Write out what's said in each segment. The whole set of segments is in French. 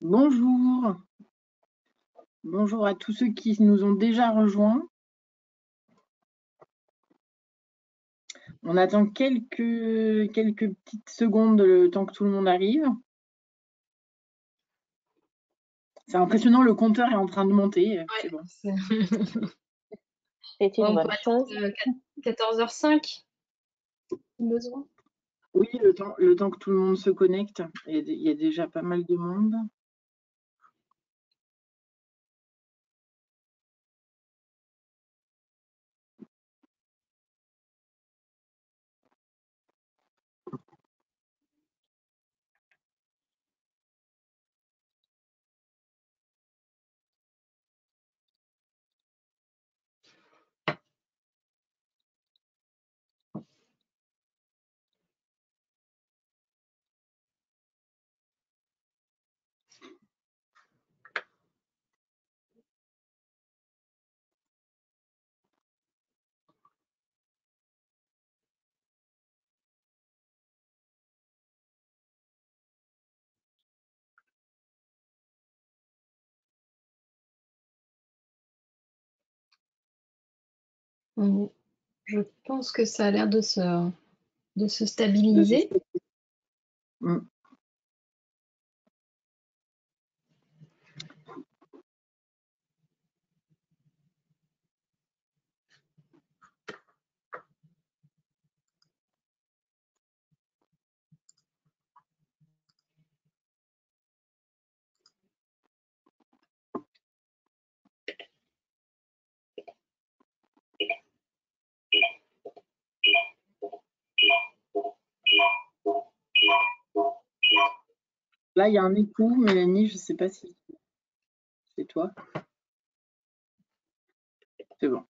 Bonjour. Bonjour à tous ceux qui nous ont déjà rejoints. On attend quelques petites secondes le temps que tout le monde arrive. C'est impressionnant, le compteur est en train de monter. Ouais, c'est bon. C'est une bonne chose. 14h05, besoin. Oui, le temps que tout le monde se connecte. Il y a déjà pas mal de monde. Je pense que ça a l'air de se stabiliser. Là, il y a un écho, Mélanie, je ne sais pas si c'est toi. C'est bon.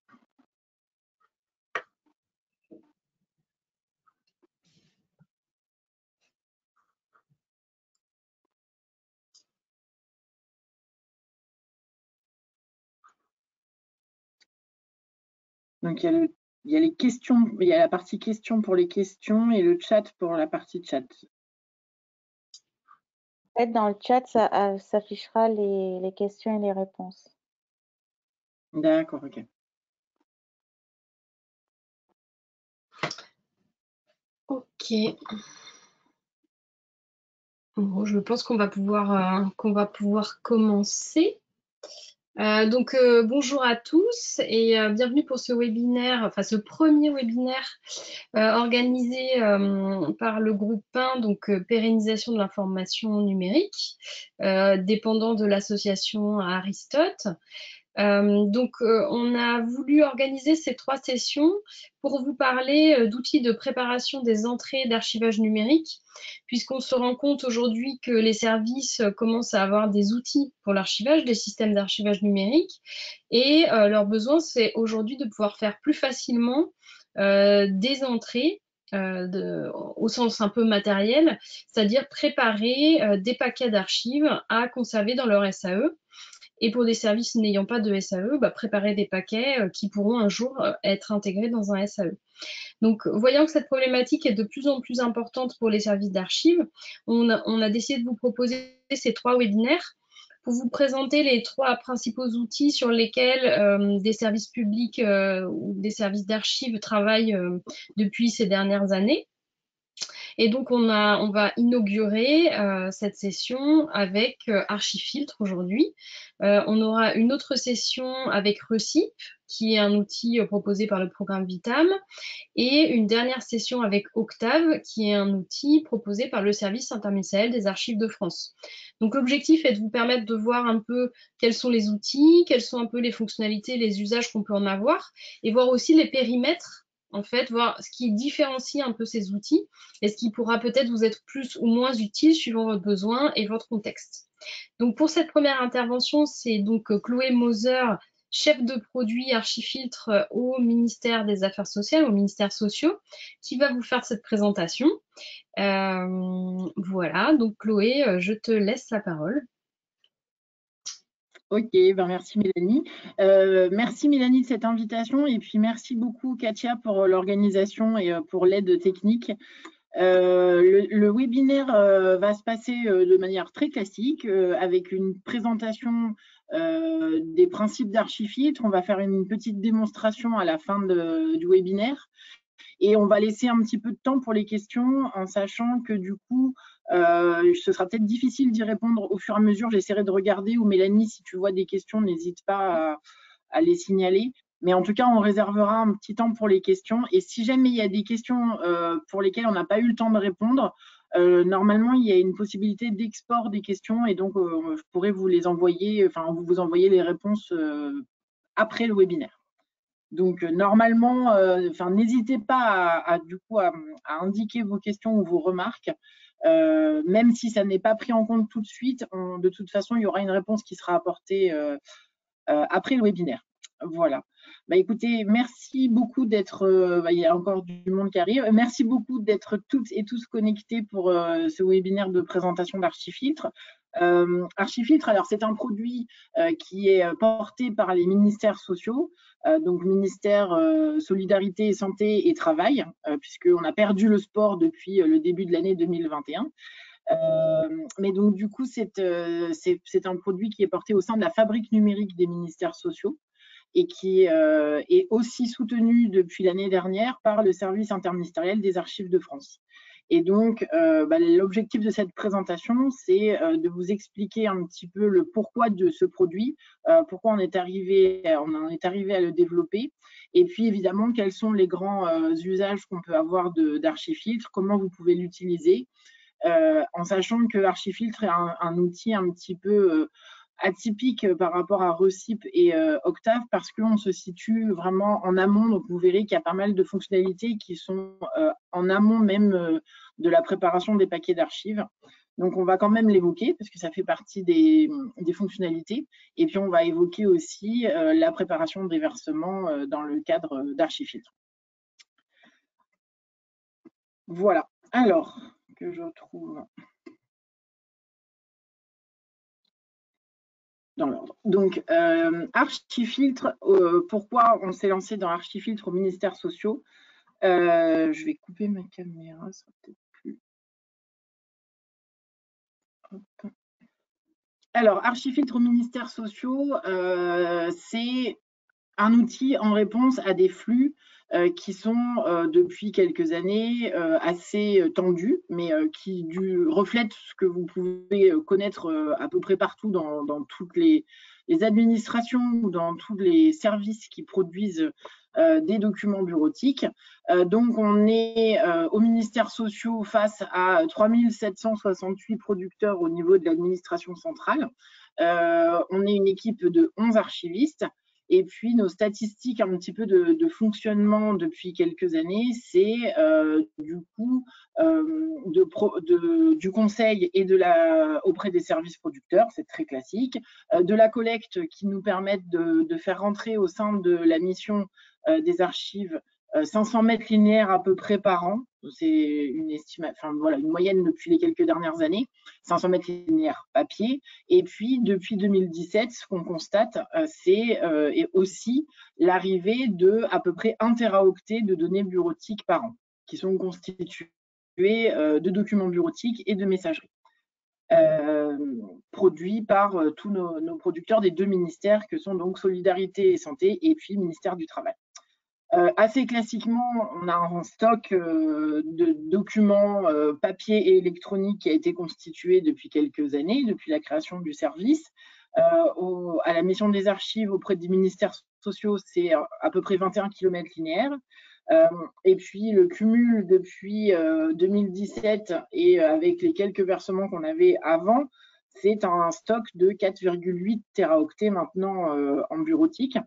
Donc, il y a les questions, il y a la partie questions pour les questions et le chat pour la partie chat. En fait, dans le chat, ça s'affichera les questions et les réponses. D'accord, ok. Ok. Bon, je pense qu'on va pouvoir commencer. Bonjour à tous et bienvenue pour ce webinaire, enfin ce premier webinaire organisé par le groupe PAIN, donc pérennisation de l'information numérique, dépendant de l'association Aristote. On a voulu organiser ces 3 sessions pour vous parler d'outils de préparation des entrées d'archivage numérique, puisqu'on se rend compte aujourd'hui que les services commencent à avoir des outils pour l'archivage, des systèmes d'archivage numérique, et leur besoin, c'est aujourd'hui de pouvoir faire plus facilement des entrées au sens un peu matériel, c'est-à-dire préparer des paquets d'archives à conserver dans leur SAE. Et pour des services n'ayant pas de SAE, préparer des paquets qui pourront un jour être intégrés dans un SAE. Donc, voyant que cette problématique est de plus en plus importante pour les services d'archives, on a décidé de vous proposer ces 3 webinaires pour vous présenter les 3 principaux outils sur lesquels des services publics ou des services d'archives travaillent depuis ces dernières années. Et donc, on va inaugurer cette session avec Archifiltre aujourd'hui. On aura une autre session avec Recip, qui est un outil proposé par le programme Vitam, et une dernière session avec Octave, qui est un outil proposé par le service interministériel des archives de France. Donc, l'objectif est de vous permettre de voir un peu quels sont les outils, quelles sont un peu les fonctionnalités, les usages qu'on peut en avoir, et voir aussi les périmètres, en fait, voir ce qui différencie un peu ces outils et ce qui pourra peut-être vous être plus ou moins utile suivant votre besoin et votre contexte. Donc, pour cette première intervention, c'est donc Chloé Moser, chef de produit Archifiltre au ministère des Affaires sociales, au ministère sociaux, qui va vous faire cette présentation. Voilà, donc Chloé, je te laisse la parole. Ok, merci Mélanie. Merci Mélanie de cette invitation et puis merci beaucoup Katia pour l'organisation et pour l'aide technique. Le webinaire va se passer de manière très classique avec une présentation des principes d'Archifiltre. On va faire une petite démonstration à la fin du webinaire et on va laisser un petit peu de temps pour les questions en sachant que du coup, ce sera peut-être difficile d'y répondre au fur et à mesure. J'essaierai de regarder, ou Mélanie, si tu vois des questions, n'hésite pas à les signaler. Mais en tout cas, on réservera un petit temps pour les questions. Et si jamais il y a des questions pour lesquelles on n'a pas eu le temps de répondre, normalement, il y a une possibilité d'export des questions et donc je pourrais vous les envoyer, enfin, vous envoyer les réponses après le webinaire. Donc normalement, n'hésitez pas du coup à indiquer vos questions ou vos remarques, même si ça n'est pas pris en compte tout de suite. De toute façon, il y aura une réponse qui sera apportée après le webinaire. Voilà. Bah, écoutez, merci beaucoup d'être, il y a encore du monde qui arrive. Merci beaucoup d'être toutes et tous connectés pour ce webinaire de présentation d'Archifiltre. Archifiltre, alors c'est un produit qui est porté par les ministères sociaux, donc ministère Solidarité et Santé et Travail, puisqu'on a perdu le sport depuis le début de l'année 2021. Mais donc du coup, c'est un produit qui est porté au sein de la fabrique numérique des ministères sociaux et qui est aussi soutenu depuis l'année dernière par le service interministériel des archives de France. Et donc, l'objectif de cette présentation, c'est de vous expliquer un petit peu le pourquoi de ce produit, pourquoi on en est arrivé à le développer, et puis évidemment, quels sont les grands usages qu'on peut avoir d'Archifiltre, comment vous pouvez l'utiliser, en sachant que Archifiltre est un outil un petit peu atypique par rapport à Recip et Octave parce qu'on se situe vraiment en amont. Donc, vous verrez qu'il y a pas mal de fonctionnalités qui sont en amont même de la préparation des paquets d'archives. Donc, on va quand même l'évoquer parce que ça fait partie des fonctionnalités. Et puis, on va évoquer aussi la préparation des versements dans le cadre d'Archifiltre. Voilà. Alors, que je retrouve dans l'ordre. Donc, Archifiltre, pourquoi on s'est lancé dans Archifiltre au ministère sociaux? Je vais couper ma caméra, ça sera peut-être plus. Hop. Alors, Archifiltre au ministère sociaux, c'est un outil en réponse à des flux qui sont depuis quelques années assez tendus, mais qui reflètent ce que vous pouvez connaître à peu près partout dans toutes les administrations ou dans tous les services qui produisent des documents bureautiques. Donc, on est au ministère sociaux face à 3768 producteurs au niveau de l'administration centrale. On est une équipe de 11 archivistes. Et puis, nos statistiques un petit peu de fonctionnement depuis quelques années, c'est du coup du conseil et auprès des services producteurs, c'est très classique, de la collecte qui nous permettent de faire rentrer au sein de la mission des archives 500 mètres linéaires à peu près par an. C'est une moyenne depuis les quelques dernières années, 500 mètres linéaires papier. Et puis, depuis 2017, ce qu'on constate, c'est aussi l'arrivée de à peu près 1 téraoctet de données bureautiques par an, qui sont constituées de documents bureautiques et de messagerie. Produits par tous nos producteurs des deux ministères que sont donc Solidarité et Santé et puis Ministère du Travail. Assez classiquement, on a un stock de documents papier et électroniques qui a été constitué depuis quelques années, depuis la création du service. À la mission des archives auprès des ministères sociaux, c'est à peu près 21 km linéaires. Et puis le cumul depuis 2017 et avec les quelques versements qu'on avait avant, c'est un stock de 4,8 téraoctets maintenant en bureautique,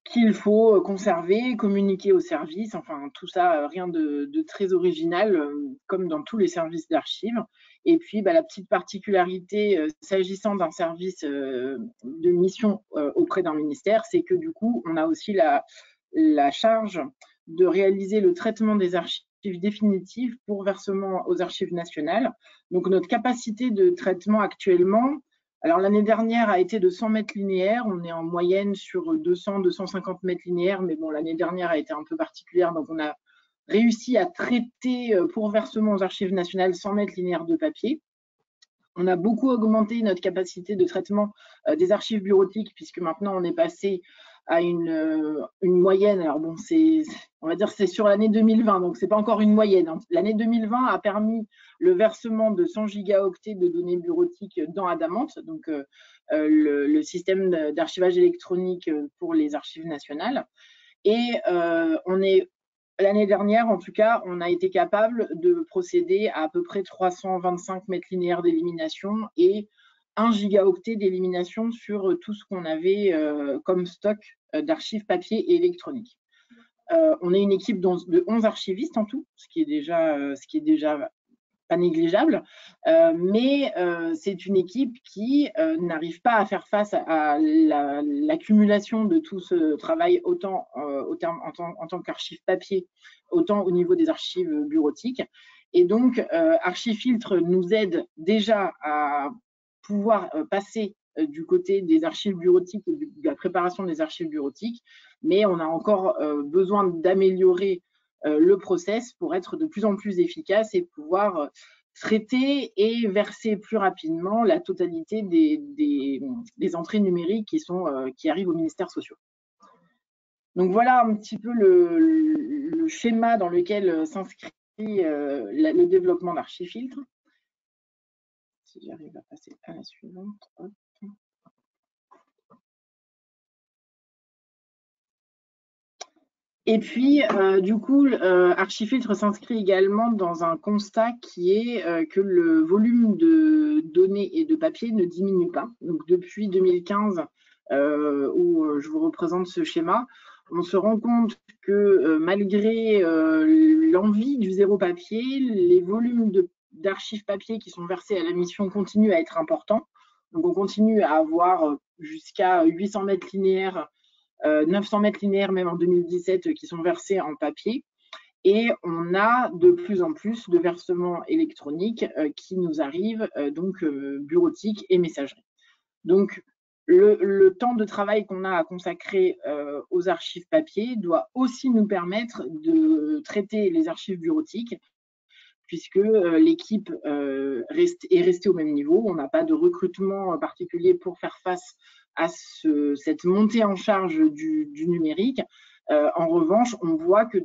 qu'il faut conserver, communiquer aux services, enfin tout ça, rien de très original, comme dans tous les services d'archives. Et puis la petite particularité s'agissant d'un service de mission auprès d'un ministère, c'est que du coup, on a aussi la charge de réaliser le traitement des archives définitives pour versement aux archives nationales. Donc notre capacité de traitement actuellement, alors l'année dernière a été de 100 mètres linéaires, on est en moyenne sur 200-250 mètres linéaires, mais bon, l'année dernière a été un peu particulière, donc on a réussi à traiter pour versement aux archives nationales 100 mètres linéaires de papier. On a beaucoup augmenté notre capacité de traitement des archives bureautiques, puisque maintenant on est passé à une moyenne. Alors bon, on va dire c'est sur l'année 2020, donc c'est pas encore une moyenne. L'année 2020 a permis le versement de 100 gigaoctets de données bureautiques dans Adamant, donc le système d'archivage électronique pour les archives nationales. Et l'année dernière, en tout cas, on a été capable de procéder à peu près 325 mètres linéaires d'élimination et 1 gigaoctet d'élimination sur tout ce qu'on avait comme stock d'archives papier et électronique. On est une équipe de 11 archivistes en tout, ce qui est déjà pas négligeable, mais c'est une équipe qui n'arrive pas à faire face à l'accumulation de tout ce travail, autant en tant qu'archive papier, autant au niveau des archives bureautiques. Et donc, Archifiltre nous aide déjà à pouvoir passer du côté des archives bureautiques et de la préparation des archives bureautiques, mais on a encore besoin d'améliorer le process pour être de plus en plus efficace et pouvoir traiter et verser plus rapidement la totalité des entrées numériques qui arrivent aux ministères sociaux. Donc voilà un petit peu le schéma dans lequel s'inscrit le développement d'Archifiltre. Si j'arrive à passer à la suivante. Hop. Et puis, du coup, Archifiltre s'inscrit également dans un constat qui est que le volume de données et de papier ne diminue pas. Donc, depuis 2015, où je vous représente ce schéma, on se rend compte que malgré l'envie du zéro papier, les volumes d'archives papier qui sont versés à la mission continuent à être importants. Donc, on continue à avoir jusqu'à 800 mètres linéaires 900 mètres linéaires même en 2017 qui sont versés en papier. Et on a de plus en plus de versements électroniques qui nous arrivent, donc bureautiques et messagerie. Donc, le temps de travail qu'on a à consacrer aux archives papier doit aussi nous permettre de traiter les archives bureautiques, puisque l'équipe est restée au même niveau. On n'a pas de recrutement particulier pour faire face à cette montée en charge du numérique. En revanche, on voit que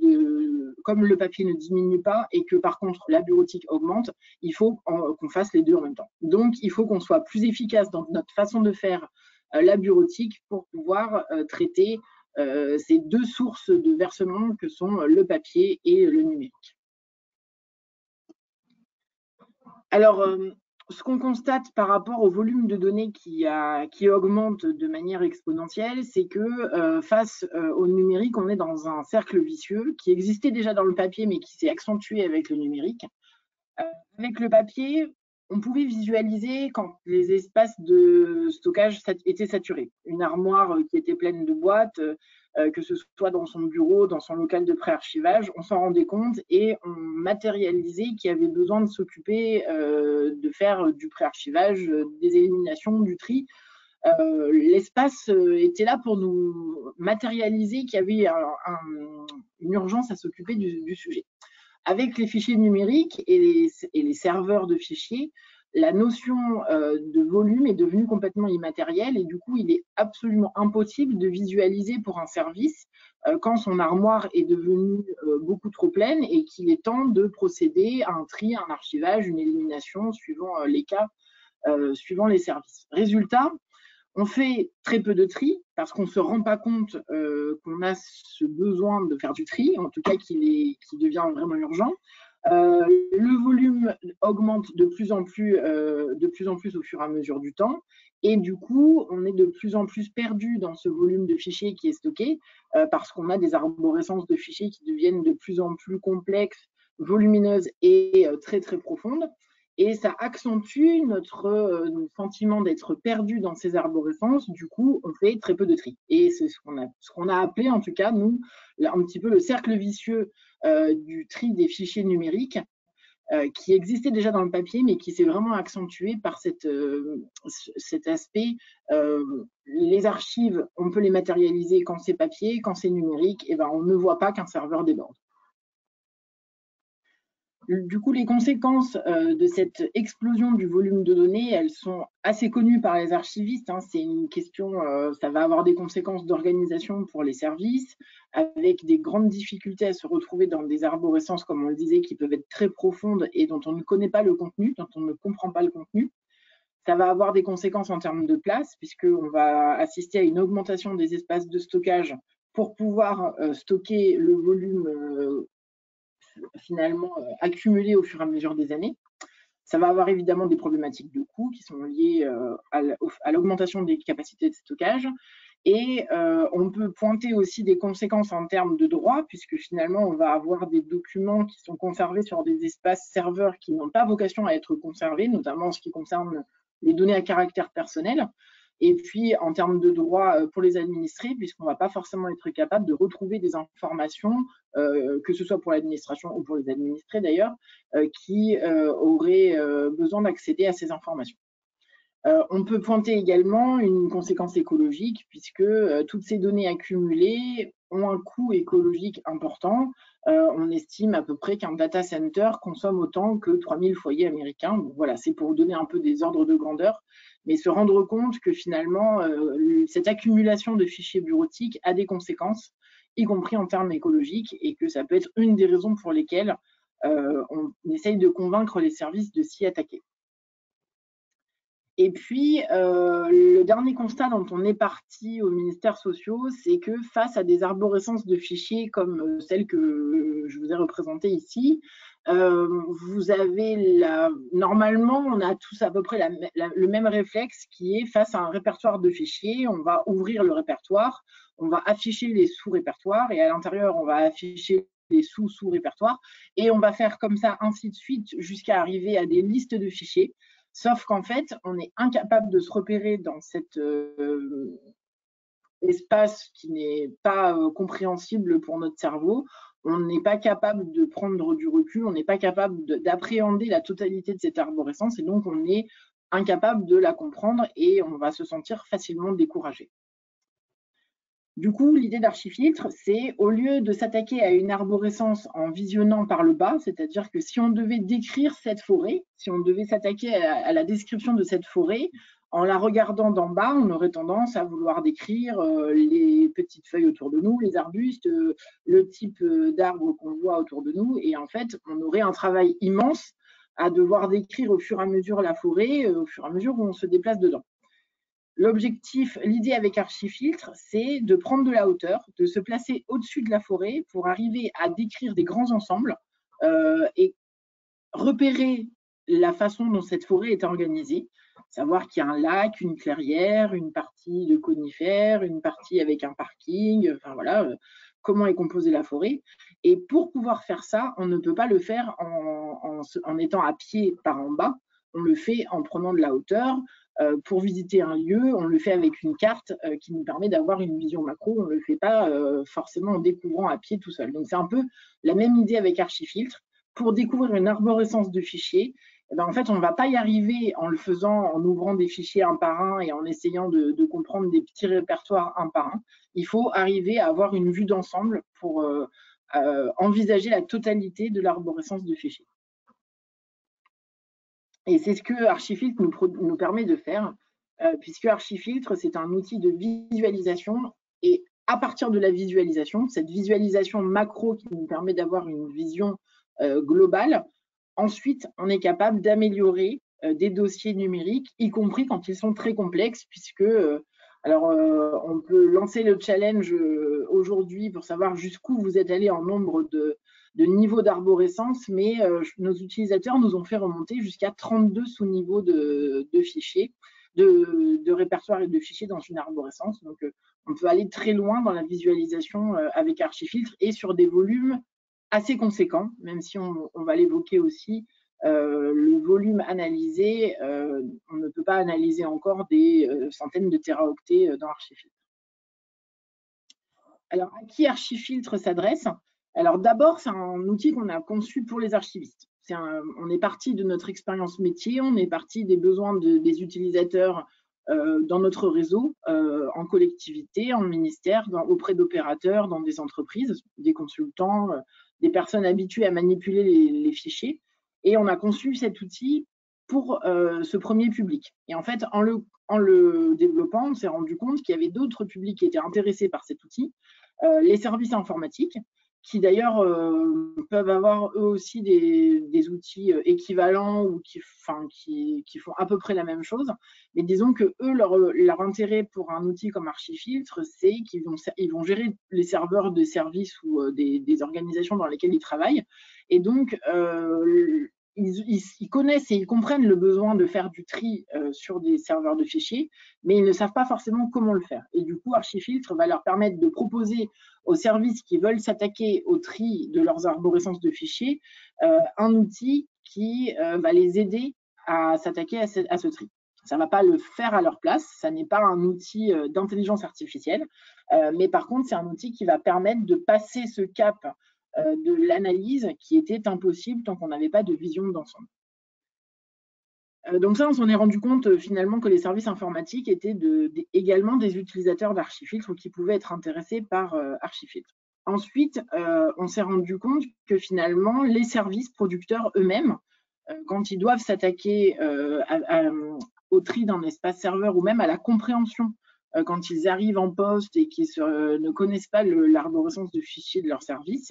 comme le papier ne diminue pas et que par contre la bureautique augmente, il faut qu'on fasse les deux en même temps. Donc, il faut qu'on soit plus efficace dans notre façon de faire la bureautique pour pouvoir traiter ces deux sources de versement que sont le papier et le numérique. Alors, ce qu'on constate par rapport au volume de données qui augmente de manière exponentielle, c'est que face au numérique, on est dans un cercle vicieux qui existait déjà dans le papier, mais qui s'est accentué avec le numérique. Avec le papier, on pouvait visualiser quand les espaces de stockage étaient saturés. Une armoire qui était pleine de boîtes, que ce soit dans son bureau, dans son local de pré-archivage, on s'en rendait compte et on matérialisait qu'il y avait besoin de s'occuper de faire du pré-archivage, des éliminations, du tri. L'espace était là pour nous matérialiser qu'il y avait une urgence à s'occuper du sujet. Avec les fichiers numériques et les serveurs de fichiers, la notion de volume est devenue complètement immatérielle et du coup, il est absolument impossible de visualiser pour un service quand son armoire est devenue beaucoup trop pleine et qu'il est temps de procéder à un tri, un archivage, une élimination suivant les cas, suivant les services. Résultat, on fait très peu de tri parce qu'on ne se rend pas compte qu'on a ce besoin de faire du tri, en tout cas qui devient vraiment urgent. Le volume augmente de plus en plus au fur et à mesure du temps. Et du coup, on est de plus en plus perdu dans ce volume de fichiers qui est stocké parce qu'on a des arborescences de fichiers qui deviennent de plus en plus complexes, volumineuses et très, très profondes. Et ça accentue notre sentiment d'être perdu dans ces arborescences. Du coup, on fait très peu de tri. Et c'est ce qu'on a appelé, en tout cas, nous, un petit peu le cercle vicieux du tri des fichiers numériques, qui existait déjà dans le papier, mais qui s'est vraiment accentué par cet aspect. Les archives, on peut les matérialiser quand c'est papier, quand c'est numérique, et ben, on ne voit pas qu'un serveur déborde. Du coup, les conséquences de cette explosion du volume de données, elles sont assez connues par les archivistes. C'est une question, ça va avoir des conséquences d'organisation pour les services, avec des grandes difficultés à se retrouver dans des arborescences, comme on le disait, qui peuvent être très profondes et dont on ne connaît pas le contenu, dont on ne comprend pas le contenu. Ça va avoir des conséquences en termes de place, puisqu'on va assister à une augmentation des espaces de stockage pour pouvoir stocker le volume finalement accumulé au fur et à mesure des années. Ça va avoir évidemment des problématiques de coûts qui sont liées à l'augmentation des capacités de stockage. Et on peut pointer aussi des conséquences en termes de droit, puisque finalement, on va avoir des documents qui sont conservés sur des espaces serveurs qui n'ont pas vocation à être conservés, notamment en ce qui concerne les données à caractère personnel. Et puis, en termes de droit pour les administrés, puisqu'on ne va pas forcément être capable de retrouver des informations, que ce soit pour l'administration ou pour les administrés d'ailleurs, qui auraient besoin d'accéder à ces informations. On peut pointer également une conséquence écologique, puisque toutes ces données accumulées ont un coût écologique important. On estime à peu près qu'un data center consomme autant que 3000 foyers américains. Donc, voilà, c'est pour donner un peu des ordres de grandeur, mais se rendre compte que finalement, cette accumulation de fichiers bureautiques a des conséquences, y compris en termes écologiques, et que ça peut être une des raisons pour lesquelles on essaye de convaincre les services de s'y attaquer. Et puis, le dernier constat dont on est parti aux ministères sociaux, c'est que face à des arborescences de fichiers comme celle que je vous ai représentée ici, vous avez normalement, on a tous à peu près le même réflexe qui est face à un répertoire de fichiers, on va ouvrir le répertoire, on va afficher les sous-répertoires et à l'intérieur, on va afficher les sous-sous-répertoires et on va faire comme ça, ainsi de suite, jusqu'à arriver à des listes de fichiers. Sauf qu'en fait, on est incapable de se repérer dans cet espace qui n'est pas compréhensible pour notre cerveau. On n'est pas capable de prendre du recul, on n'est pas capable d'appréhender la totalité de cette arborescence et donc on est incapable de la comprendre et on va se sentir facilement découragé. Du coup, l'idée d'Archifiltre, c'est au lieu de s'attaquer à une arborescence en visionnant par le bas, c'est-à-dire que si on devait décrire cette forêt, si on devait s'attaquer à la description de cette forêt, en la regardant d'en bas, on aurait tendance à vouloir décrire les petites feuilles autour de nous, les arbustes, le type d'arbres qu'on voit autour de nous. Et en fait, on aurait un travail immense à devoir décrire au fur et à mesure la forêt, au fur et à mesure où on se déplace dedans. L'objectif, l'idée avec Archifiltre, c'est de prendre de la hauteur, de se placer au-dessus de la forêt pour arriver à décrire des grands ensembles et repérer la façon dont cette forêt est organisée, savoir qu'il y a un lac, une clairière, une partie de conifères, une partie avec un parking, enfin voilà, comment est composée la forêt. Et pour pouvoir faire ça, on ne peut pas le faire en étant à pied par en bas, on le fait en prenant de la hauteur. Pour visiter un lieu, on le fait avec une carte qui nous permet d'avoir une vision macro, on ne le fait pas forcément en découvrant à pied tout seul. Donc c'est un peu la même idée avec Archifiltre. Pour découvrir une arborescence de fichiers, en fait, on ne va pas y arriver en le faisant, en ouvrant des fichiers un par un et en essayant de comprendre des petits répertoires un par un. Il faut arriver à avoir une vue d'ensemble pour envisager la totalité de l'arborescence de fichiers. Et c'est ce que Archifiltre nous permet de faire, puisque Archifiltre, c'est un outil de visualisation. Et à partir de la visualisation, cette visualisation macro qui nous permet d'avoir une vision globale, ensuite, on est capable d'améliorer des dossiers numériques, y compris quand ils sont très complexes, puisque on peut lancer le challenge aujourd'hui pour savoir jusqu'où vous êtes allé en nombre de niveaux d'arborescence, mais nos utilisateurs nous ont fait remonter jusqu'à 32 sous-niveaux de fichiers, de répertoires et de fichiers dans une arborescence. Donc, on peut aller très loin dans la visualisation avec Archifiltre et sur des volumes assez conséquents, même si on va l'évoquer aussi. Le volume analysé, on ne peut pas analyser encore des centaines de téraoctets dans Archifiltre. Alors, à qui Archifiltre s'adresse? Alors d'abord, c'est un outil qu'on a conçu pour les archivistes. On est parti de notre expérience métier, on est parti des besoins des utilisateurs dans notre réseau, en collectivité, en ministère, auprès d'opérateurs, dans des entreprises, des consultants, des personnes habituées à manipuler les fichiers. Et on a conçu cet outil pour ce premier public. Et en fait, en le développant, on s'est rendu compte qu'il y avait d'autres publics qui étaient intéressés par cet outil, les services informatiques, qui d'ailleurs peuvent avoir eux aussi des outils équivalents ou qui font à peu près la même chose. Mais disons que eux, leur intérêt pour un outil comme Archifiltre, c'est qu'ils vont gérer les serveurs de services ou des organisations dans lesquelles ils travaillent. Et donc, ils connaissent et ils comprennent le besoin de faire du tri sur des serveurs de fichiers, mais ils ne savent pas forcément comment le faire. Et du coup, Archifiltre va leur permettre de proposer aux services qui veulent s'attaquer au tri de leurs arborescences de fichiers un outil qui va les aider à s'attaquer à ce tri. Ça ne va pas le faire à leur place, ça n'est pas un outil d'intelligence artificielle, mais par contre, c'est un outil qui va permettre de passer ce cap de l'analyse qui était impossible tant qu'on n'avait pas de vision d'ensemble. Donc ça, on s'en est rendu compte finalement que les services informatiques étaient également des utilisateurs d'Archifiltre ou qui pouvaient être intéressés par Archifiltre. Ensuite, on s'est rendu compte que finalement, les services producteurs eux-mêmes, quand ils doivent s'attaquer au tri d'un espace serveur ou même à la compréhension quand ils arrivent en poste et qu'ils ne connaissent pas l'arborescence de fichiers de leur service,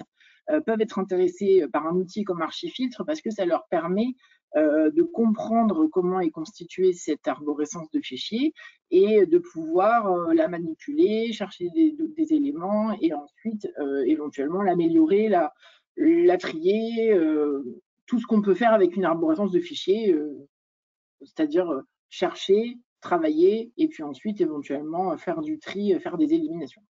peuvent être intéressés par un outil comme Archifiltre parce que ça leur permet de comprendre comment est constituée cette arborescence de fichiers et de pouvoir la manipuler, chercher des éléments et ensuite éventuellement l'améliorer, la trier, tout ce qu'on peut faire avec une arborescence de fichiers, c'est-à-dire chercher, travailler et puis ensuite éventuellement faire du tri, faire des éliminations.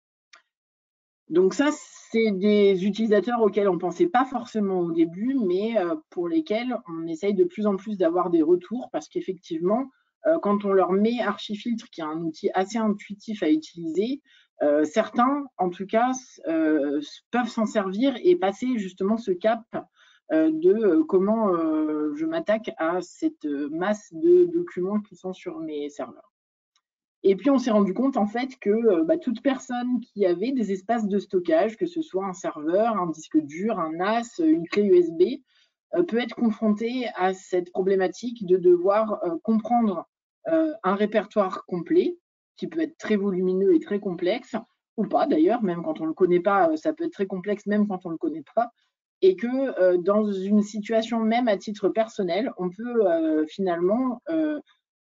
Donc ça, c'est des utilisateurs auxquels on ne pensait pas forcément au début, mais pour lesquels on essaye de plus en plus d'avoir des retours parce qu'effectivement, quand on leur met Archifiltre, qui est un outil assez intuitif à utiliser, certains, en tout cas, peuvent s'en servir et passer justement ce cap de comment je m'attaque à cette masse de documents qui sont sur mes serveurs. Et puis, on s'est rendu compte, en fait, que toute personne qui avait des espaces de stockage, que ce soit un serveur, un disque dur, un NAS, une clé USB, peut être confrontée à cette problématique de devoir comprendre un répertoire complet, qui peut être très volumineux et très complexe, ou pas d'ailleurs, même quand on ne le connaît pas, ça peut être très complexe, même quand on ne le connaît pas, et que dans une situation même à titre personnel, on peut finalement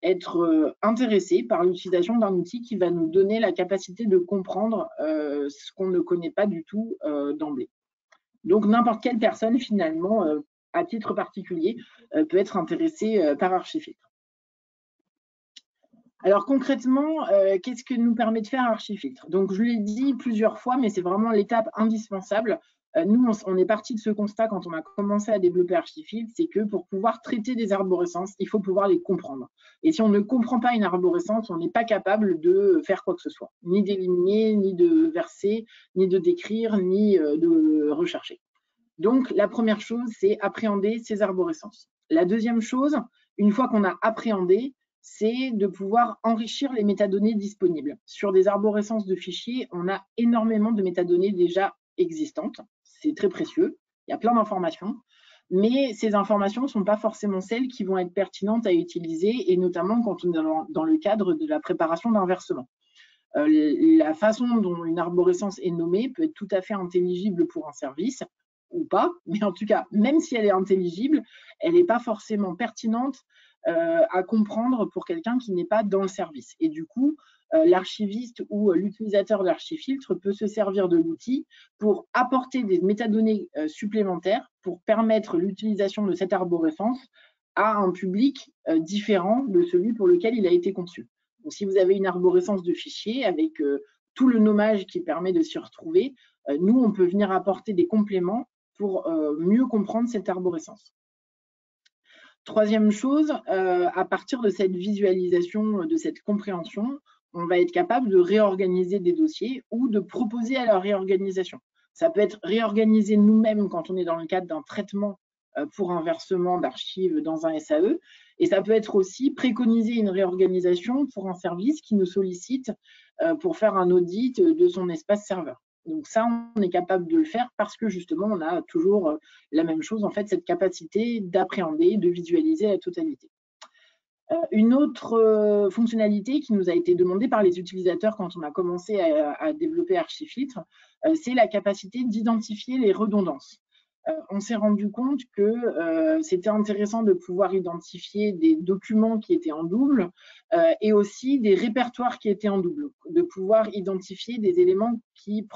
être intéressé par l'utilisation d'un outil qui va nous donner la capacité de comprendre ce qu'on ne connaît pas du tout d'emblée. Donc, n'importe quelle personne, finalement, à titre particulier, peut être intéressée par Archifiltre. Alors, concrètement, qu'est-ce que nous permet de faire Archifiltre? Donc, je l'ai dit plusieurs fois, mais c'est vraiment l'étape indispensable. Nous, on est parti de ce constat quand on a commencé à développer Archifiltre, c'est que pour pouvoir traiter des arborescences, il faut pouvoir les comprendre. Et si on ne comprend pas une arborescence, on n'est pas capable de faire quoi que ce soit, ni d'éliminer, ni de verser, ni de décrire, ni de rechercher. Donc, la première chose, c'est appréhender ces arborescences. La deuxième chose, une fois qu'on a appréhendé, c'est de pouvoir enrichir les métadonnées disponibles. Sur des arborescences de fichiers, on a énormément de métadonnées déjà existantes. C'est très précieux, il y a plein d'informations, mais ces informations ne sont pas forcément celles qui vont être pertinentes à utiliser, et notamment quand on est dans le cadre de la préparation d'un versement. La façon dont une arborescence est nommée peut être tout à fait intelligible pour un service, ou pas, mais en tout cas, même si elle est intelligible, elle n'est pas forcément pertinente à comprendre pour quelqu'un qui n'est pas dans le service. Et du coup, l'archiviste ou l'utilisateur d'Archifiltre peut se servir de l'outil pour apporter des métadonnées supplémentaires pour permettre l'utilisation de cette arborescence à un public différent de celui pour lequel il a été conçu. Donc, si vous avez une arborescence de fichiers avec tout le nommage qui permet de s'y retrouver, nous, on peut venir apporter des compléments pour mieux comprendre cette arborescence. Troisième chose, à partir de cette visualisation, de cette compréhension, on va être capable de réorganiser des dossiers ou de proposer à leur réorganisation. Ça peut être réorganiser nous-mêmes quand on est dans le cadre d'un traitement pour un versement d'archives dans un SAE, et ça peut être aussi préconiser une réorganisation pour un service qui nous sollicite pour faire un audit de son espace serveur. Donc ça, on est capable de le faire parce que justement, on a toujours la même chose, en fait, cette capacité d'appréhender, de visualiser la totalité. Une autre fonctionnalité qui nous a été demandée par les utilisateurs quand on a commencé à développer Archifiltre, c'est la capacité d'identifier les redondances. On s'est rendu compte que c'était intéressant de pouvoir identifier des documents qui étaient en double et aussi des répertoires qui étaient en double, de pouvoir identifier des éléments qui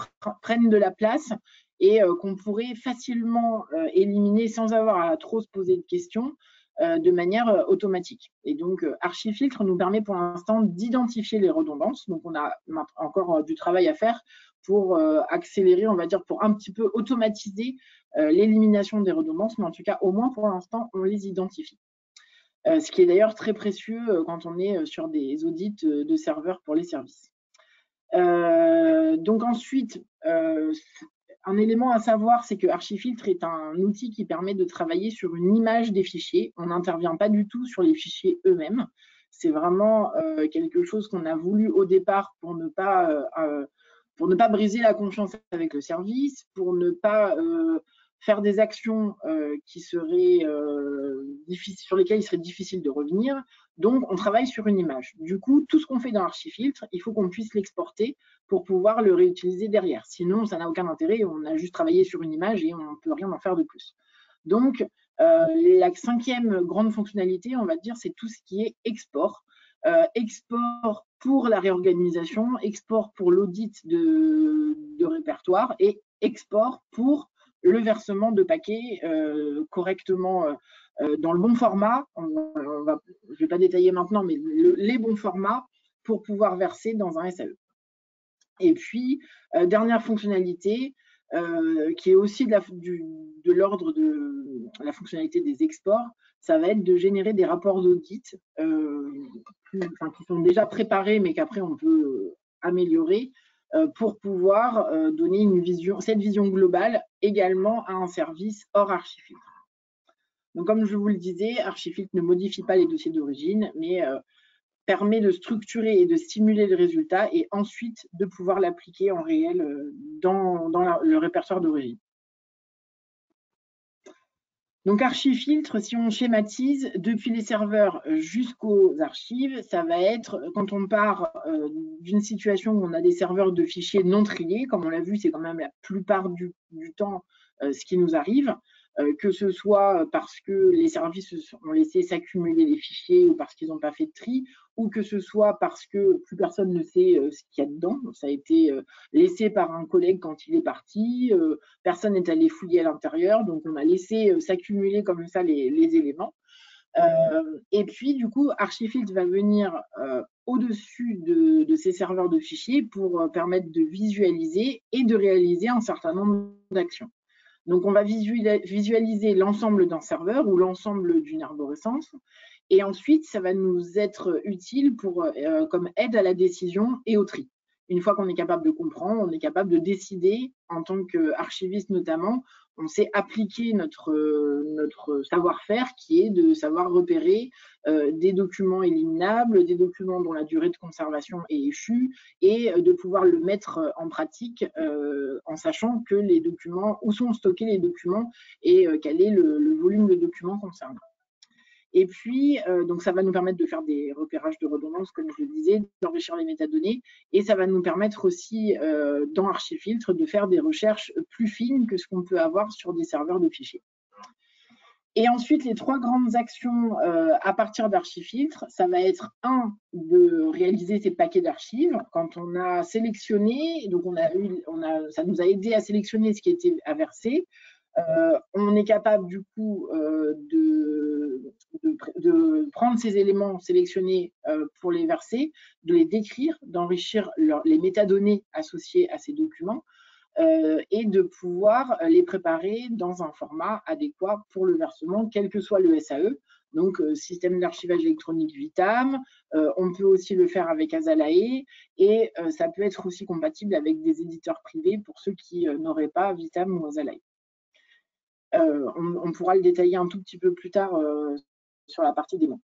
prennent de la place et qu'on pourrait facilement éliminer sans avoir à trop se poser de questions de manière automatique. Et donc, Archifiltre nous permet pour l'instant d'identifier les redondances. Donc, on a encore du travail à faire pour accélérer, on va dire, pour un petit peu automatiser l'élimination des redondances, mais en tout cas, au moins pour l'instant, on les identifie. Ce qui est d'ailleurs très précieux quand on est sur des audits de serveurs pour les services. Donc ensuite, un élément à savoir, c'est que Archifiltre est un outil qui permet de travailler sur une image des fichiers. On n'intervient pas du tout sur les fichiers eux-mêmes. C'est vraiment quelque chose qu'on a voulu au départ pour ne pas briser la confiance avec le service, pour ne pas faire des actions qui seraient sur lesquelles il serait difficile de revenir. Donc, on travaille sur une image. Du coup, tout ce qu'on fait dans Archifiltre, il faut qu'on puisse l'exporter pour pouvoir le réutiliser derrière. Sinon, ça n'a aucun intérêt. On a juste travaillé sur une image et on ne peut rien en faire de plus. Donc, la cinquième grande fonctionnalité, on va dire, c'est tout ce qui est export. Export pour la réorganisation, export pour l'audit de répertoire et export pour le versement de paquets correctement dans le bon format. Je ne vais pas détailler maintenant, mais les bons formats pour pouvoir verser dans un SAE. Et puis, dernière fonctionnalité, qui est aussi de l'ordre de la fonctionnalité des exports, ça va être de générer des rapports d'audit qui sont déjà préparés, mais qu'après on peut améliorer pour pouvoir donner cette vision globale également à un service hors Archifiltre. Donc, comme je vous le disais, Archifiltre ne modifie pas les dossiers d'origine, mais permet de structurer et de stimuler le résultat et ensuite de pouvoir l'appliquer en réel dans le répertoire d'origine. Donc, Archifiltre, si on schématise, depuis les serveurs jusqu'aux archives, ça va être, quand on part d'une situation où on a des serveurs de fichiers non triés, comme on l'a vu, c'est quand même la plupart du temps ce qui nous arrive, que ce soit parce que les services ont laissé s'accumuler les fichiers ou parce qu'ils n'ont pas fait de tri, ou que ce soit parce que plus personne ne sait ce qu'il y a dedans. Ça a été laissé par un collègue quand il est parti, personne n'est allé fouiller à l'intérieur, donc on a laissé s'accumuler comme ça les éléments. Et puis, du coup, Archifiltre va venir au-dessus de ces serveurs de fichiers pour permettre de visualiser et de réaliser un certain nombre d'actions. Donc, on va visualiser l'ensemble d'un serveur ou l'ensemble d'une arborescence. Et ensuite, ça va nous être utile comme aide à la décision et au tri. Une fois qu'on est capable de comprendre, on est capable de décider, en tant qu'archiviste notamment, on sait appliquer notre savoir-faire qui est de savoir repérer des documents éliminables, des documents dont la durée de conservation est échue et de pouvoir le mettre en pratique en sachant que les documents, où sont stockés les documents et quel est le volume de documents concernés. Et puis, donc ça va nous permettre de faire des repérages de redondance, comme je le disais, d'enrichir les métadonnées, et ça va nous permettre aussi, dans Archifiltre, de faire des recherches plus fines que ce qu'on peut avoir sur des serveurs de fichiers. Et ensuite, les trois grandes actions à partir d'Archifiltre, ça va être de réaliser ces paquets d'archives. Quand on a sélectionné, donc ça nous a aidé à sélectionner ce qui était à verser. On est capable du coup de prendre ces éléments sélectionnés pour les verser, de les décrire, d'enrichir les métadonnées associées à ces documents et de pouvoir les préparer dans un format adéquat pour le versement, quel que soit le SAE. Donc, système d'archivage électronique Vitam, on peut aussi le faire avec Azalae et ça peut être aussi compatible avec des éditeurs privés pour ceux qui n'auraient pas Vitam ou Azalae. On pourra le détailler un tout petit peu plus tard sur la partie démo.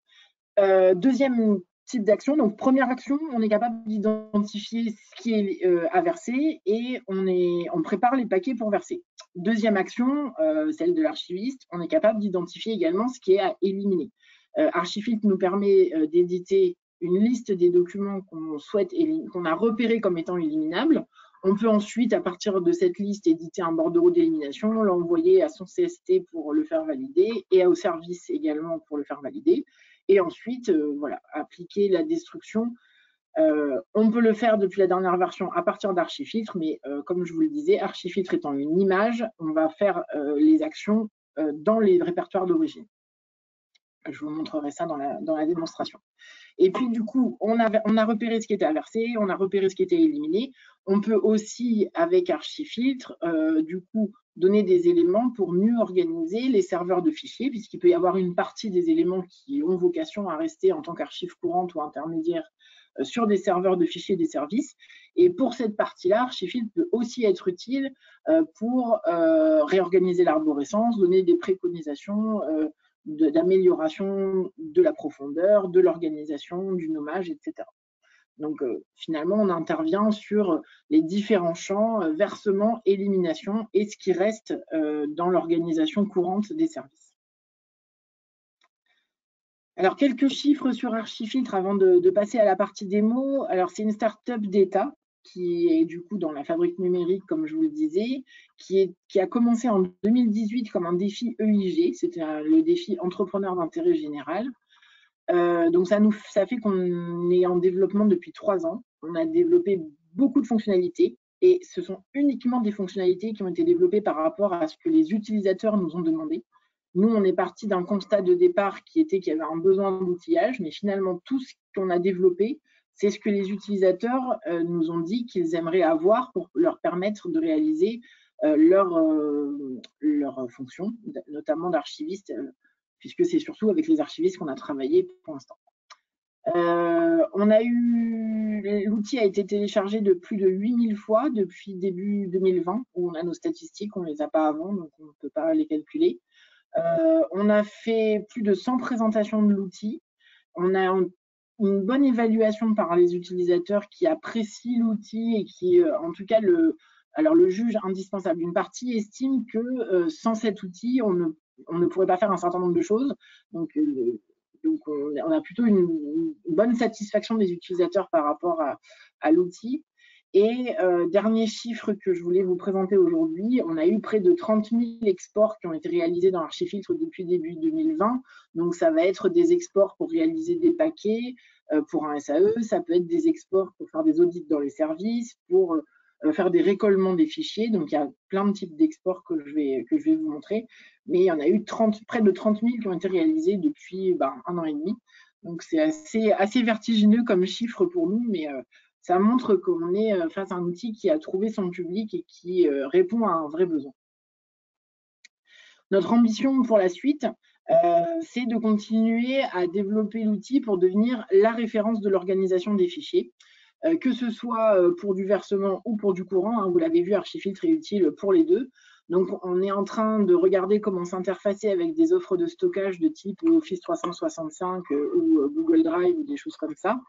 Deuxième types d'actions. Donc, première action, on est capable d'identifier ce qui est à verser et on prépare les paquets pour verser. Deuxième action, celle de l'archiviste, on est capable d'identifier également ce qui est à éliminer. Archifiltre nous permet d'éditer une liste des documents qu'on a repérés comme étant éliminables. On peut ensuite, à partir de cette liste, éditer un bordereau d'élimination, l'envoyer à son CST pour le faire valider et au service également pour le faire valider. Et ensuite, voilà, appliquer la destruction. On peut le faire depuis la dernière version à partir d'Archifiltre, mais comme je vous le disais, Archifiltre étant une image, on va faire les actions dans les répertoires d'origine. Je vous montrerai ça dans la démonstration. Et puis, du coup, on a repéré ce qui était à verser, on a repéré ce qui était éliminé. On peut aussi, avec Archifiltre, du coup, donner des éléments pour mieux organiser les serveurs de fichiers, puisqu'il peut y avoir une partie des éléments qui ont vocation à rester en tant qu'archive courante ou intermédiaire sur des serveurs de fichiers des services. Et pour cette partie-là, Archifiltre peut aussi être utile pour réorganiser l'arborescence, donner des préconisations d'amélioration de la profondeur, de l'organisation, du nommage, etc. Donc, finalement, on intervient sur les différents champs, versement, élimination, et ce qui reste dans l'organisation courante des services. Alors, quelques chiffres sur Archifiltre avant de passer à la partie démo. Alors, c'est une start-up d'État qui est du coup dans la fabrique numérique, comme je vous le disais, qui a commencé en 2018 comme un défi EIG, c'était le défi entrepreneur d'intérêt général. Donc ça fait qu'on est en développement depuis 3 ans. On a développé beaucoup de fonctionnalités et ce sont uniquement des fonctionnalités qui ont été développées par rapport à ce que les utilisateurs nous ont demandé. Nous, on est parti d'un constat de départ qui était qu'il y avait un besoin d'outillage, mais finalement, tout ce qu'on a développé, c'est ce que les utilisateurs nous ont dit qu'ils aimeraient avoir pour leur permettre de réaliser leurs fonctions, notamment d'archiviste, puisque c'est surtout avec les archivistes qu'on a travaillé pour l'instant. L'outil a été téléchargé de plus de 8000 fois depuis début 2020, où on a nos statistiques, on ne les a pas avant, donc on ne peut pas les calculer. On a fait plus de 100 présentations de l'outil. On a une bonne évaluation par les utilisateurs qui apprécient l'outil et qui, en tout cas, le juge indispensable. Une partie estime que sans cet outil, on ne pourrait pas faire un certain nombre de choses. Donc on a plutôt une bonne satisfaction des utilisateurs par rapport à l'outil. Et dernier chiffre que je voulais vous présenter aujourd'hui, on a eu près de 30 000 exports qui ont été réalisés dans Archifiltre depuis début 2020. Donc, ça va être des exports pour réaliser des paquets pour un SAE, ça peut être des exports pour faire des audits dans les services, pour faire des récollements des fichiers. Donc, il y a plein de types d'exports que je vais vous montrer. Mais il y en a eu près de 30 000 qui ont été réalisés depuis 1 an et demi. Donc, c'est assez vertigineux comme chiffre pour nous, mais ça montre qu'on est face à un outil qui a trouvé son public et qui répond à un vrai besoin. Notre ambition pour la suite, c'est de continuer à développer l'outil pour devenir la référence de l'organisation des fichiers, que ce soit pour du versement ou pour du courant. Hein, vous l'avez vu, Archifiltre est utile pour les deux. Donc, on est en train de regarder comment s'interfacer avec des offres de stockage de type Office 365 ou Google Drive ou des choses comme ça.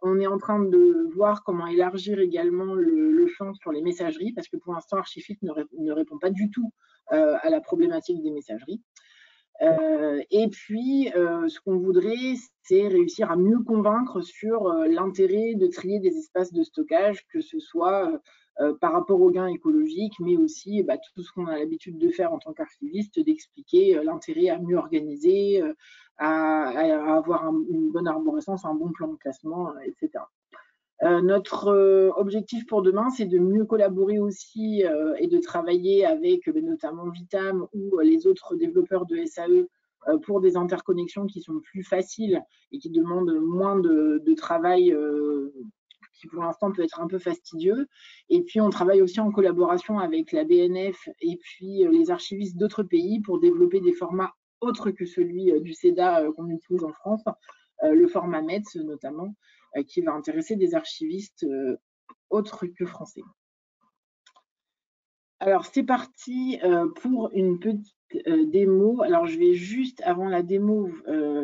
On est en train de voir comment élargir également le champ sur les messageries, parce que pour l'instant, Archifiltre ne répond pas du tout à la problématique des messageries. Et puis, ce qu'on voudrait, c'est réussir à mieux convaincre sur l'intérêt de trier des espaces de stockage, que ce soit par rapport aux gains écologiques, mais aussi tout ce qu'on a l'habitude de faire en tant qu'archiviste, d'expliquer l'intérêt à mieux organiser, à avoir une bonne arborescence, un bon plan de classement, etc. Notre objectif pour demain, c'est de mieux collaborer aussi et de travailler avec notamment Vitam ou les autres développeurs de SAE pour des interconnexions qui sont plus faciles et qui demandent moins de travail qui pour l'instant peut être un peu fastidieux. Et puis on travaille aussi en collaboration avec la BNF et puis les archivistes d'autres pays pour développer des formats autres que celui du CEDA qu'on utilise en France, le format METS notamment, qui va intéresser des archivistes autres que français. Alors, c'est parti pour une petite démo. Alors, je vais juste, avant la démo,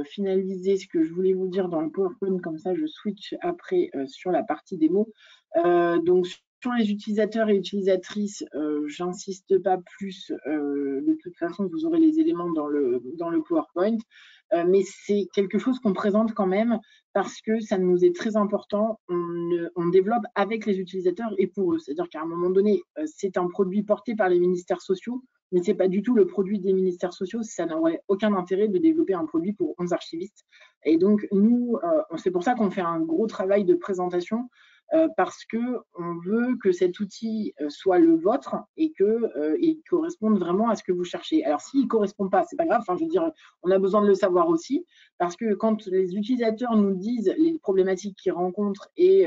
finaliser ce que je voulais vous dire dans le PowerPoint. Comme ça, je switch après sur la partie démo. Donc, sur les utilisateurs et utilisatrices, j'insiste pas plus. De toute façon, vous aurez les éléments dans le PowerPoint. Mais c'est quelque chose qu'on présente quand même parce que ça nous est très important. On développe avec les utilisateurs et pour eux. C'est-à-dire qu'à un moment donné, c'est un produit porté par les ministères sociaux, mais ce n'est pas du tout le produit des ministères sociaux. Ça n'aurait aucun intérêt de développer un produit pour 11 archivistes. Et donc, nous, c'est pour ça qu'on fait un gros travail de présentation parce qu'on veut que cet outil soit le vôtre et qu'il corresponde vraiment à ce que vous cherchez. Alors, s'il ne correspond pas, ce n'est pas grave. Enfin, je veux dire, on a besoin de le savoir aussi parce que quand les utilisateurs nous disent les problématiques qu'ils rencontrent et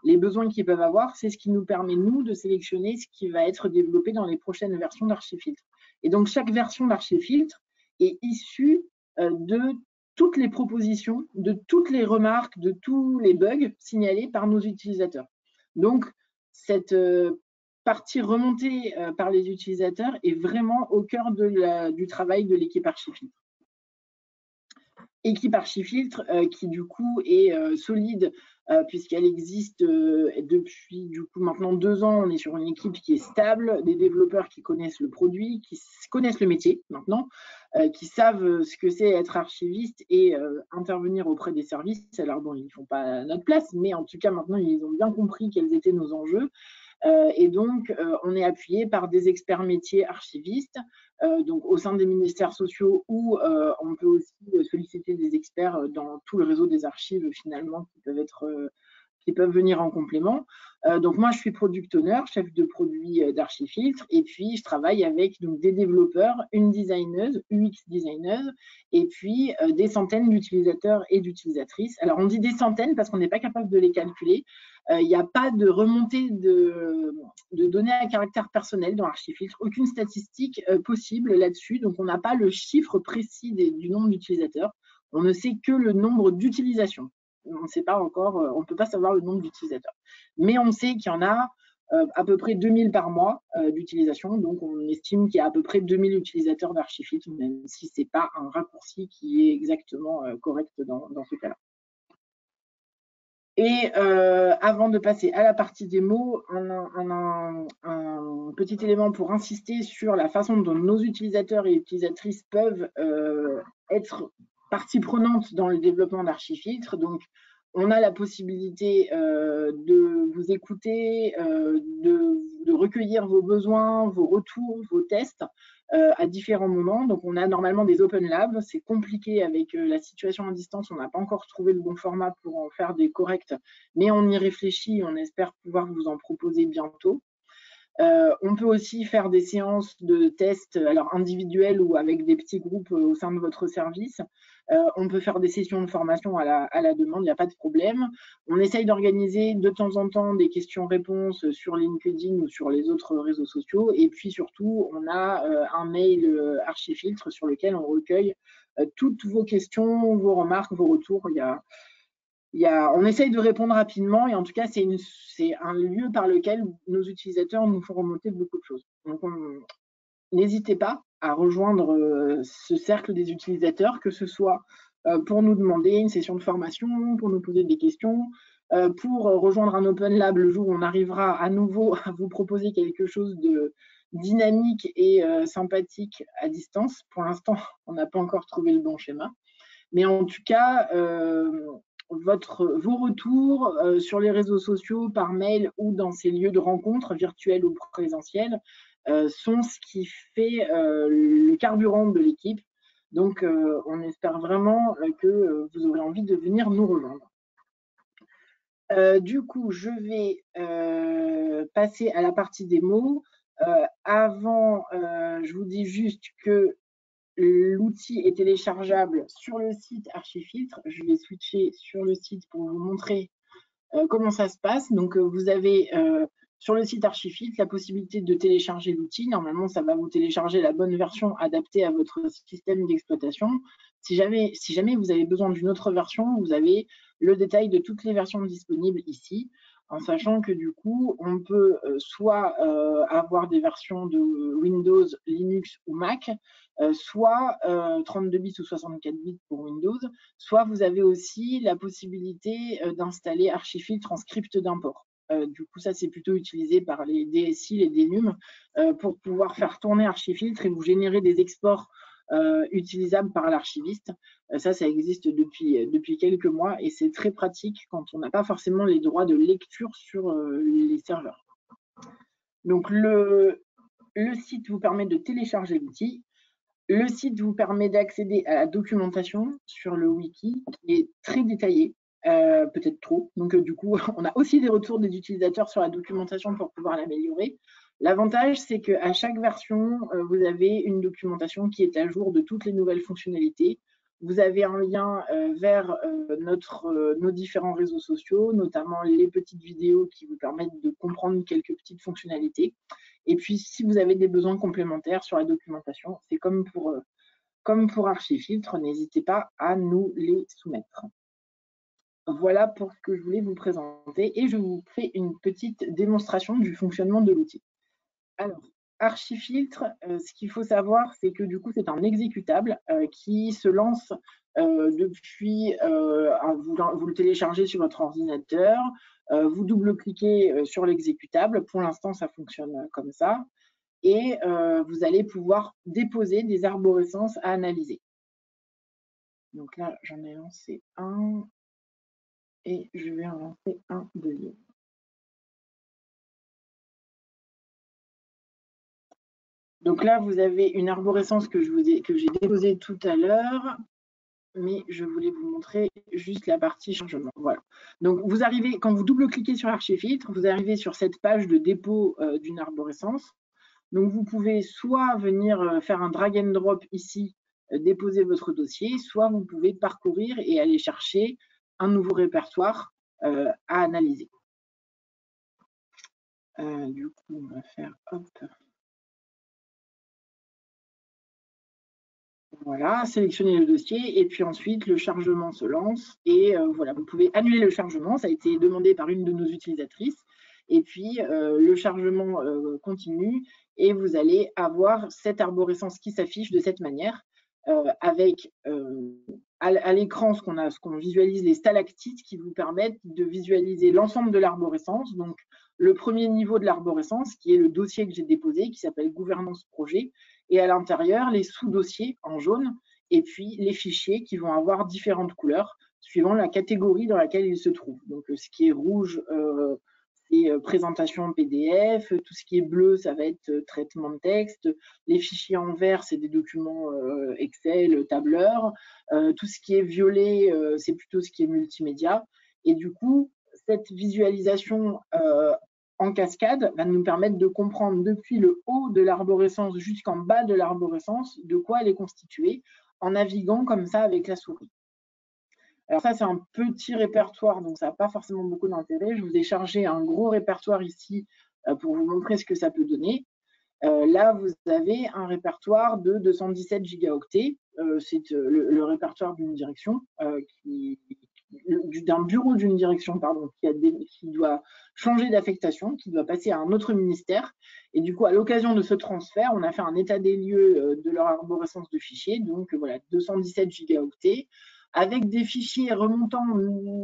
les besoins qu'ils peuvent avoir, c'est ce qui nous permet, nous, de sélectionner ce qui va être développé dans les prochaines versions d'Archifiltre. Et donc, chaque version d'Archifiltre est issue de toutes les propositions, de toutes les remarques, de tous les bugs signalés par nos utilisateurs. Donc, cette partie remontée par les utilisateurs est vraiment au cœur du travail de l'équipe Archifiltre. Équipe Archifiltre qui du coup est solide puisqu'elle existe depuis du coup maintenant 2 ans. On est sur une équipe qui est stable, des développeurs qui connaissent le produit, qui connaissent le métier maintenant, qui savent ce que c'est être archiviste et intervenir auprès des services. Alors bon, ils ne font pas notre place, mais en tout cas maintenant ils ont bien compris quels étaient nos enjeux. Et donc, on est appuyé par des experts métiers archivistes, donc au sein des ministères sociaux, où on peut aussi solliciter des experts dans tout le réseau des archives, finalement, qui peuvent venir en complément. Donc moi, je suis product owner, chef de produit d'Archifiltre, et puis je travaille avec donc, des développeurs, une designeuse, UX designeuse, et puis des centaines d'utilisateurs et d'utilisatrices. Alors on dit des centaines parce qu'on n'est pas capable de les calculer. Il n'y a pas de remontée de données à caractère personnel dans Archifiltre, aucune statistique possible là-dessus, donc on n'a pas le chiffre précis du nombre d'utilisateurs, on ne sait que le nombre d'utilisations. On ne sait pas encore, on ne peut pas savoir le nombre d'utilisateurs. Mais on sait qu'il y en a à peu près 2000 par mois d'utilisation, donc on estime qu'il y a à peu près 2000 utilisateurs d'Archifiltre, même si ce n'est pas un raccourci qui est exactement correct dans ce cas-là. Et avant de passer à la partie démo, un petit élément pour insister sur la façon dont nos utilisateurs et utilisatrices peuvent être partie prenante dans le développement d'Archifiltre. Donc, on a la possibilité de vous écouter, de recueillir vos besoins, vos retours, vos tests à différents moments. Donc, on a normalement des Open Labs. C'est compliqué avec la situation à distance. On n'a pas encore trouvé le bon format pour en faire des corrects, mais on y réfléchit et on espère pouvoir vous en proposer bientôt. On peut aussi faire des séances de tests, alors individuelles ou avec des petits groupes au sein de votre service. On peut faire des sessions de formation à la demande, il n'y a pas de problème. On essaye d'organiser de temps en temps des questions-réponses sur LinkedIn ou sur les autres réseaux sociaux. Et puis surtout, on a un mail Archifiltre sur lequel on recueille toutes vos questions, vos remarques, vos retours. On essaye de répondre rapidement et en tout cas, c'est un lieu par lequel nos utilisateurs nous font remonter beaucoup de choses. Donc, n'hésitez pas à rejoindre ce cercle des utilisateurs, que ce soit pour nous demander une session de formation, pour nous poser des questions, pour rejoindre un Open Lab le jour où on arrivera à nouveau à vous proposer quelque chose de dynamique et sympathique à distance. Pour l'instant, on n'a pas encore trouvé le bon schéma. Mais en tout cas, vos retours sur les réseaux sociaux, par mail ou dans ces lieux de rencontre virtuels ou présentiels sont ce qui fait le carburant de l'équipe. Donc, on espère vraiment que vous aurez envie de venir nous rejoindre. Du coup, je vais passer à la partie démo. Avant, je vous dis juste que l'outil est téléchargeable sur le site Archifiltre. Je vais switcher sur le site pour vous montrer comment ça se passe. Donc, vous avez sur le site Archifiltre la possibilité de télécharger l'outil. Normalement, ça va vous télécharger la bonne version adaptée à votre système d'exploitation. Si jamais vous avez besoin d'une autre version, vous avez le détail de toutes les versions disponibles ici. en sachant que du coup, on peut soit avoir des versions de Windows, Linux ou Mac, soit 32 bits ou 64 bits pour Windows, soit vous avez aussi la possibilité d'installer Archifiltre en script d'import. Du coup, ça, c'est plutôt utilisé par les DSI, les DNUM, pour pouvoir faire tourner Archifiltre et vous générer des exports utilisables par l'archiviste. Ça existe depuis quelques mois et c'est très pratique quand on n'a pas forcément les droits de lecture sur les serveurs. Donc, le site vous permet de télécharger l'outil. Le site vous permet d'accéder à la documentation sur le wiki qui est très détaillée, peut-être trop. Donc, du coup, on a aussi des retours des utilisateurs sur la documentation pour pouvoir l'améliorer. L'avantage, c'est qu'à chaque version, vous avez une documentation qui est à jour de toutes les nouvelles fonctionnalités. Vous avez un lien vers nos différents réseaux sociaux, notamment les petites vidéos qui vous permettent de comprendre quelques petites fonctionnalités. Et puis, si vous avez des besoins complémentaires sur la documentation, c'est comme pour Archifiltre, n'hésitez pas à nous les soumettre. Voilà pour ce que je voulais vous présenter et je vous fais une petite démonstration du fonctionnement de l'outil. Alors, Archifiltre, ce qu'il faut savoir, c'est que du coup, c'est un exécutable qui se lance depuis, vous le téléchargez sur votre ordinateur, vous double-cliquez sur l'exécutable. Pour l'instant, ça fonctionne comme ça. Et vous allez pouvoir déposer des arborescences à analyser. Donc là, j'en ai lancé un et je vais en lancer un deuxième. Donc là, vous avez une arborescence que j'ai déposée tout à l'heure, mais je voulais vous montrer juste la partie chargement. Voilà. Donc vous arrivez, quand vous double-cliquez sur Archifiltre, vous arrivez sur cette page de dépôt d'une arborescence. Donc vous pouvez soit venir faire un drag and drop ici, déposer votre dossier, soit vous pouvez parcourir et aller chercher un nouveau répertoire à analyser. Du coup, on va faire hop. Voilà, sélectionner le dossier et puis ensuite le chargement se lance et voilà, vous pouvez annuler le chargement, ça a été demandé par une de nos utilisatrices et puis le chargement continue et vous allez avoir cette arborescence qui s'affiche de cette manière avec à l'écran ce qu'on visualise les stalactites qui vous permettent de visualiser l'ensemble de l'arborescence, donc le premier niveau de l'arborescence qui est le dossier que j'ai déposé qui s'appelle gouvernance projet et à l'intérieur les sous-dossiers en jaune et puis les fichiers qui vont avoir différentes couleurs suivant la catégorie dans laquelle ils se trouvent. Donc ce qui est rouge, c'est présentation PDF, tout ce qui est bleu, ça va être traitement de texte, les fichiers en vert, c'est des documents Excel, tableur, tout ce qui est violet, c'est plutôt ce qui est multimédia. Et du coup, cette visualisation en cascade va nous permettre de comprendre depuis le haut de l'arborescence jusqu'en bas de l'arborescence de quoi elle est constituée en naviguant comme ça avec la souris. Alors ça, c'est un petit répertoire, donc ça n'a pas forcément beaucoup d'intérêt. Je vous ai chargé un gros répertoire ici pour vous montrer ce que ça peut donner. Là, vous avez un répertoire de 217 gigaoctets. C'est le répertoire d'une direction, d'un bureau d'une direction, pardon, qui doit changer d'affectation, qui doit passer à un autre ministère. Et du coup, à l'occasion de ce transfert, on a fait un état des lieux de leur arborescence de fichiers. Donc voilà, 217 gigaoctets avec des fichiers remontant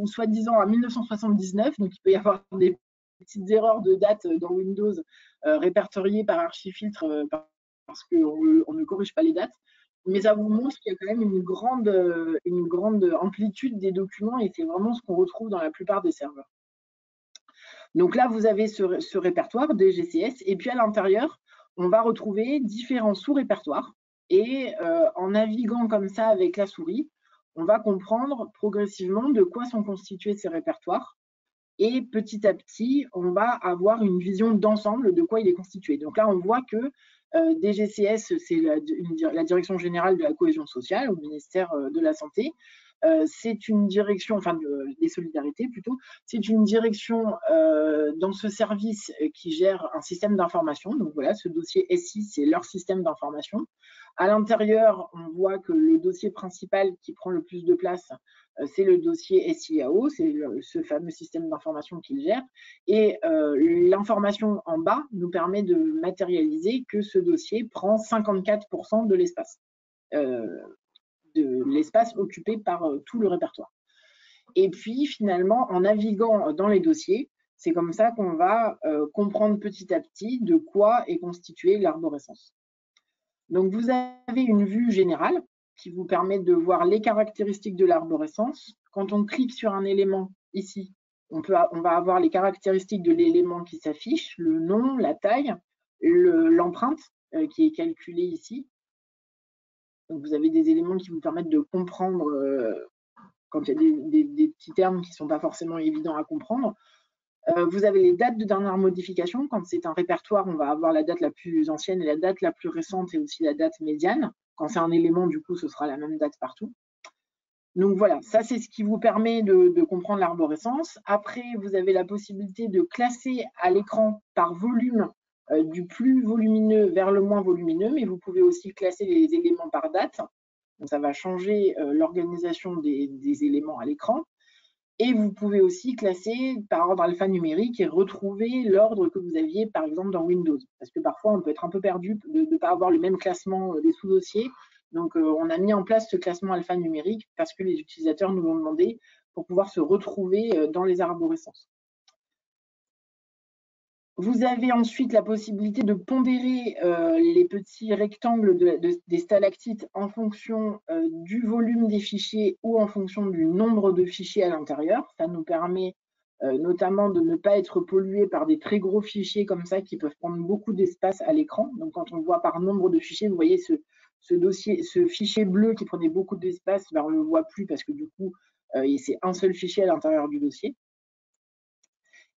soi-disant à 1979. Donc il peut y avoir des petites erreurs de date dans Windows répertoriées par Archifiltre parce qu'on ne corrige pas les dates. Mais ça vous montre qu'il y a quand même une grande amplitude des documents et c'est vraiment ce qu'on retrouve dans la plupart des serveurs. Donc là, vous avez ce répertoire des GCS et puis à l'intérieur, on va retrouver différents sous-répertoires et en naviguant comme ça avec la souris, on va comprendre progressivement de quoi sont constitués ces répertoires et petit à petit, on va avoir une vision d'ensemble de quoi il est constitué. Donc là, on voit que DGCS, c'est la Direction générale de la cohésion sociale au ministère de la Santé. C'est une direction, enfin des solidarités plutôt, c'est une direction dans ce service qui gère un système d'information. Donc voilà, ce dossier SI, c'est leur système d'information. À l'intérieur, on voit que le dossier principal qui prend le plus de place, c'est le dossier SIAO, c'est ce fameux système d'information qu'il gère. Et l'information en bas nous permet de matérialiser que ce dossier prend 54% de l'espace occupé par tout le répertoire. Et puis, finalement, en naviguant dans les dossiers, c'est comme ça qu'on va comprendre petit à petit de quoi est constituée l'arborescence. Donc, vous avez une vue générale qui vous permet de voir les caractéristiques de l'arborescence. Quand on clique sur un élément ici, on va avoir les caractéristiques de l'élément qui s'affiche, le nom, la taille, l'empreinte qui est calculée ici. Donc, vous avez des éléments qui vous permettent de comprendre quand il y a des petits termes qui ne sont pas forcément évidents à comprendre. Vous avez les dates de dernière modification. Quand c'est un répertoire, on va avoir la date la plus ancienne et la date la plus récente et aussi la date médiane. Quand c'est un élément, du coup, ce sera la même date partout. Donc voilà, ça c'est ce qui vous permet de comprendre l'arborescence. Après, vous avez la possibilité de classer à l'écran par volume du plus volumineux vers le moins volumineux, mais vous pouvez aussi classer les éléments par date. Donc ça va changer l'organisation des éléments à l'écran. Et vous pouvez aussi classer par ordre alphanumérique et retrouver l'ordre que vous aviez, par exemple, dans Windows. Parce que parfois, on peut être un peu perdu de ne pas avoir le même classement des sous-dossiers. Donc, on a mis en place ce classement alphanumérique parce que les utilisateurs nous l'ont demandé pour pouvoir se retrouver dans les arborescences. Vous avez ensuite la possibilité de pondérer les petits rectangles des stalactites en fonction du volume des fichiers ou en fonction du nombre de fichiers à l'intérieur. Ça nous permet notamment de ne pas être pollué par des très gros fichiers comme ça qui peuvent prendre beaucoup d'espace à l'écran. Donc quand on voit par nombre de fichiers, vous voyez ce fichier bleu qui prenait beaucoup d'espace, ben, on ne le voit plus parce que du coup, c'est un seul fichier à l'intérieur du dossier.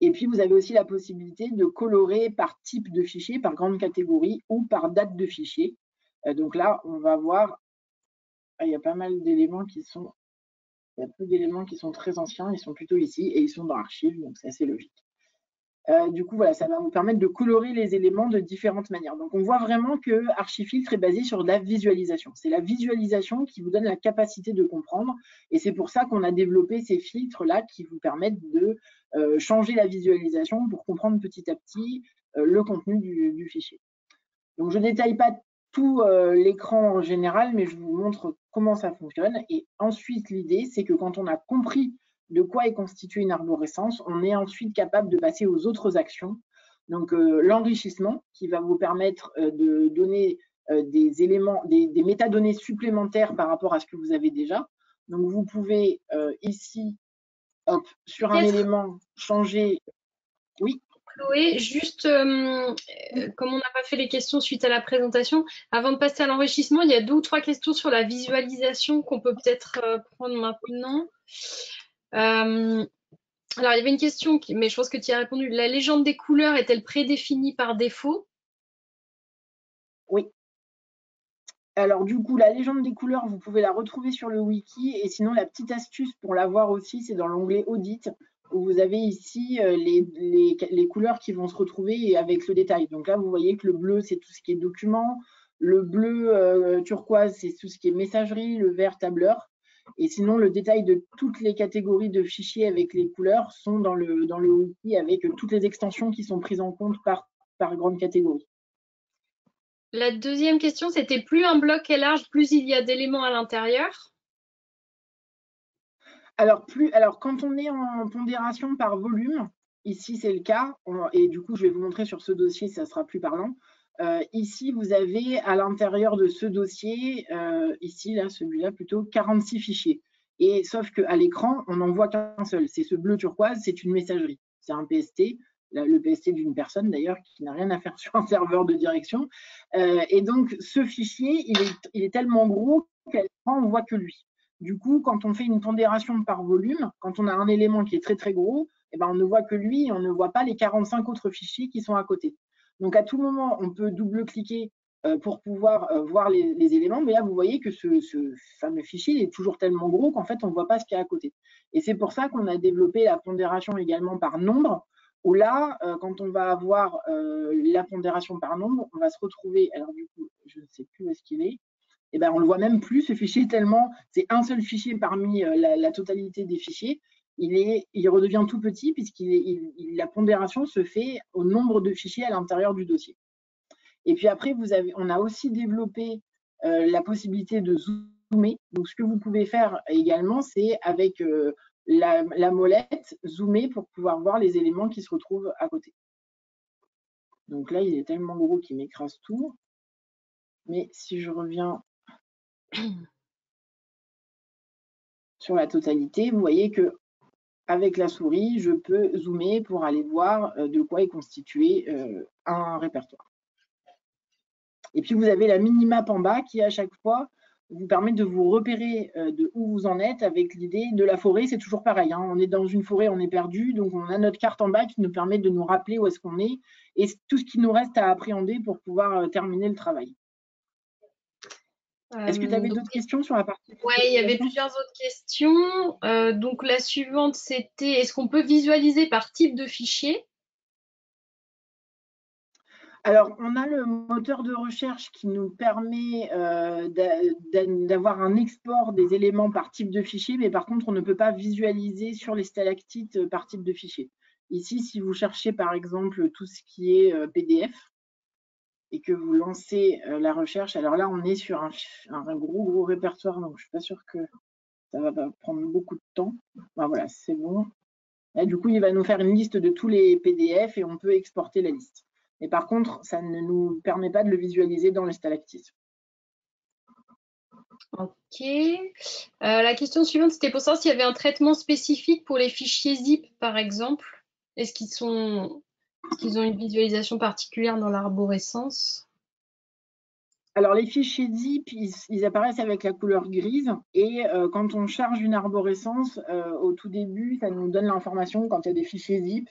Et puis, vous avez aussi la possibilité de colorer par type de fichier, par grande catégorie ou par date de fichier. Donc là, on va voir, il y a pas mal d'éléments qui sont, il y a peu d'éléments qui sont très anciens, ils sont plutôt ici et ils sont dans Archive, donc c'est assez logique. Du coup, voilà, ça va vous permettre de colorer les éléments de différentes manières. Donc, on voit vraiment que Archifiltre est basé sur la visualisation. C'est la visualisation qui vous donne la capacité de comprendre. Et c'est pour ça qu'on a développé ces filtres-là qui vous permettent de changer la visualisation pour comprendre petit à petit le contenu du fichier. Donc, je ne détaille pas tout l'écran en général, mais je vous montre comment ça fonctionne. Et ensuite, l'idée, c'est que quand on a compris de quoi est constituée une arborescence, on est ensuite capable de passer aux autres actions. Donc, l'enrichissement qui va vous permettre de donner des éléments, des métadonnées supplémentaires par rapport à ce que vous avez déjà. Donc, vous pouvez ici, hop, sur un élément, changer. Oui. Chloé, juste comme on n'a pas fait les questions suite à la présentation, avant de passer à l'enrichissement, il y a 2 ou 3 questions sur la visualisation qu'on peut peut-être prendre maintenant. Alors, il y avait une question, mais je pense que tu y as répondu. La légende des couleurs est-elle prédéfinie par défaut? Oui. Alors, du coup, la légende des couleurs, vous pouvez la retrouver sur le wiki. Et sinon, la petite astuce pour la voir aussi, c'est dans l'onglet Audit, où vous avez ici les couleurs qui vont se retrouver avec le détail. Donc là, vous voyez que le bleu, c'est tout ce qui est document. Le bleu turquoise, c'est tout ce qui est messagerie. Le vert, tableur. Et sinon, le détail de toutes les catégories de fichiers avec les couleurs sont dans le wiki avec toutes les extensions qui sont prises en compte par grande catégorie. La deuxième question, c'était plus un bloc est large, plus il y a d'éléments à l'intérieur. Alors, quand on est en pondération par volume, ici c'est le cas, et du coup je vais vous montrer sur ce dossier, ça sera plus parlant. Ici, vous avez à l'intérieur de ce dossier, ici, là, celui-là plutôt, 46 fichiers. Et sauf qu'à l'écran, on n'en voit qu'un seul. C'est ce bleu turquoise, c'est une messagerie. C'est un PST, le PST d'une personne d'ailleurs, qui n'a rien à faire sur un serveur de direction. Et donc, ce fichier, il est tellement gros qu'à l'écran, on ne voit que lui. Du coup, quand on fait une pondération par volume, quand on a un élément qui est très très gros, eh ben, on ne voit que lui et on ne voit pas les 45 autres fichiers qui sont à côté. Donc, à tout moment, on peut double-cliquer pour pouvoir voir les éléments. Mais là, vous voyez que ce fameux fichier est toujours tellement gros qu'en fait, on ne voit pas ce qu'il y a à côté. Et c'est pour ça qu'on a développé la pondération également par nombre, où là, quand on va avoir la pondération par nombre, on va se retrouver, alors du coup, je ne sais plus où est-ce qu'il est, et ben, on le voit même plus, ce fichier, tellement c'est un seul fichier parmi la totalité des fichiers. Il redevient tout petit puisque la pondération se fait au nombre de fichiers à l'intérieur du dossier. Et puis après, on a aussi développé la possibilité de zoomer. Donc, ce que vous pouvez faire également, c'est avec la molette, zoomer pour pouvoir voir les éléments qui se retrouvent à côté. Donc là, il est tellement gros qu'il m'écrase tout. Mais si je reviens sur la totalité, vous voyez que avec la souris, je peux zoomer pour aller voir de quoi est constitué un répertoire. Et puis, vous avez la minimap en bas qui, à chaque fois, vous permet de vous repérer de où vous en êtes avec l'idée de la forêt. C'est toujours pareil, hein. On est dans une forêt, on est perdu, donc on a notre carte en bas qui nous permet de nous rappeler où est-ce qu'on est et tout ce qui nous reste à appréhender pour pouvoir terminer le travail. Est-ce que tu avais d'autres questions sur la partie? Oui, il y avait plusieurs autres questions. Donc la suivante, c'était est-ce qu'on peut visualiser par type de fichier? Alors, on a le moteur de recherche qui nous permet d'avoir un export des éléments par type de fichier, mais par contre, on ne peut pas visualiser sur les stalactites par type de fichier. Ici, si vous cherchez par exemple tout ce qui est PDF et que vous lancez la recherche, alors là, on est sur un gros répertoire, donc je ne suis pas sûre que ça va pas prendre beaucoup de temps. Ben voilà, c'est bon. Là, du coup, il va nous faire une liste de tous les PDF et on peut exporter la liste. Mais par contre, ça ne nous permet pas de le visualiser dans les stalactites. Ok. La question suivante, c'était pour savoir s'il y avait un traitement spécifique pour les fichiers zip, par exemple. Est-ce qu'ils ont une visualisation particulière dans l'arborescence? Alors, les fichiers zip, ils apparaissent avec la couleur grise. Et quand on charge une arborescence, au tout début, ça nous donne l'information quand il y a des fichiers zip.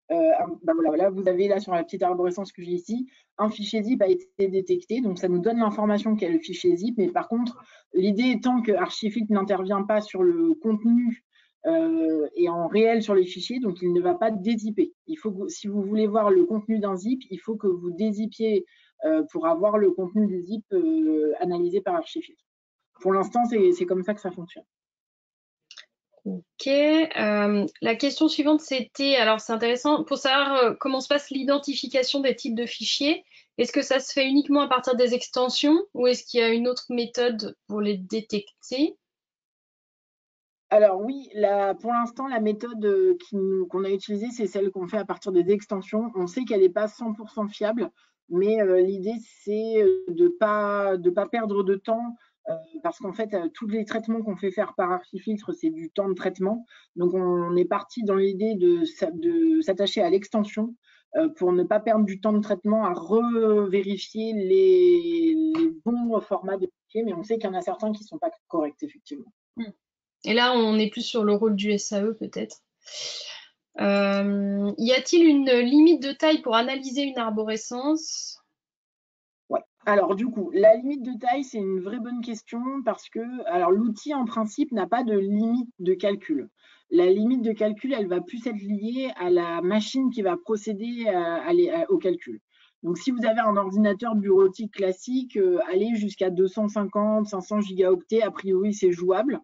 Ben voilà, vous avez là sur la petite arborescence que j'ai ici, un fichier zip a été détecté, donc ça nous donne l'information qu'il y a le fichier zip, mais par contre, l'idée étant que Archifiltre n'intervient pas sur le contenu et en réel sur les fichiers, donc il ne va pas dézipper. Il faut que, si vous voulez voir le contenu d'un zip, il faut que vous dézippiez pour avoir le contenu du zip analysé par Archifiltre. Pour l'instant, c'est comme ça que ça fonctionne. Ok. La question suivante, c'était, alors c'est intéressant, pour savoir comment se passe l'identification des types de fichiers. Est-ce que ça se fait uniquement à partir des extensions ou est-ce qu'il y a une autre méthode pour les détecter? Alors oui, pour l'instant, la méthode qu'on a utilisée, c'est celle qu'on fait à partir des extensions. On sait qu'elle n'est pas 100% fiable, mais l'idée, c'est de ne pas perdre de temps parce qu'en fait, tous les traitements qu'on fait faire par Archifiltre, c'est du temps de traitement. Donc, on est parti dans l'idée de s'attacher à l'extension pour ne pas perdre du temps de traitement à revérifier les bons formats de fichiers, mais on sait qu'il y en a certains qui ne sont pas corrects, effectivement. Et là, on est plus sur le rôle du SAE peut-être. Y a-t-il une limite de taille pour analyser une arborescence? Ouais. Alors du coup, la limite de taille, c'est une vraie bonne question parce que l'outil en principe n'a pas de limite de calcul. La limite de calcul, elle va plus être liée à la machine qui va procéder au calcul. Donc si vous avez un ordinateur bureautique classique, aller jusqu'à 250, 500 gigaoctets, a priori c'est jouable.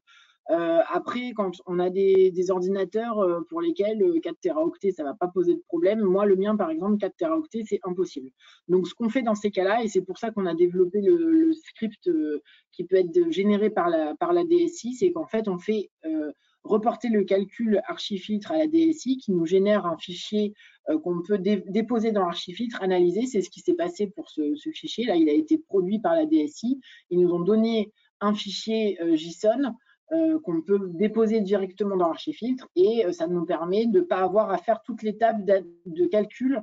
Après, quand on a des ordinateurs pour lesquels 4 téraoctets, ça ne va pas poser de problème. Moi, le mien, par exemple, 4 téraoctets, c'est impossible. Donc, ce qu'on fait dans ces cas-là, et c'est pour ça qu'on a développé le script qui peut être généré par la DSI, c'est qu'en fait, on fait reporter le calcul Archifiltre à la DSI qui nous génère un fichier qu'on peut déposer dans Archifiltre, analyser. C'est ce qui s'est passé pour ce fichier. Là, il a été produit par la DSI. Ils nous ont donné un fichier JSON qu'on peut déposer directement dans Archifiltre et ça nous permet de ne pas avoir à faire toute l'étape de calcul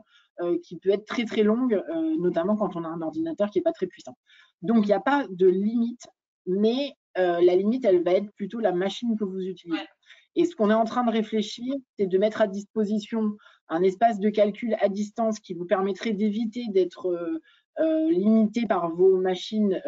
qui peut être très très longue, notamment quand on a un ordinateur qui n'est pas très puissant. Donc, il n'y a pas de limite, mais la limite, elle va être plutôt la machine que vous utilisez. Et ce qu'on est en train de réfléchir, c'est de mettre à disposition un espace de calcul à distance qui vous permettrait d'éviter d'être limité par vos machines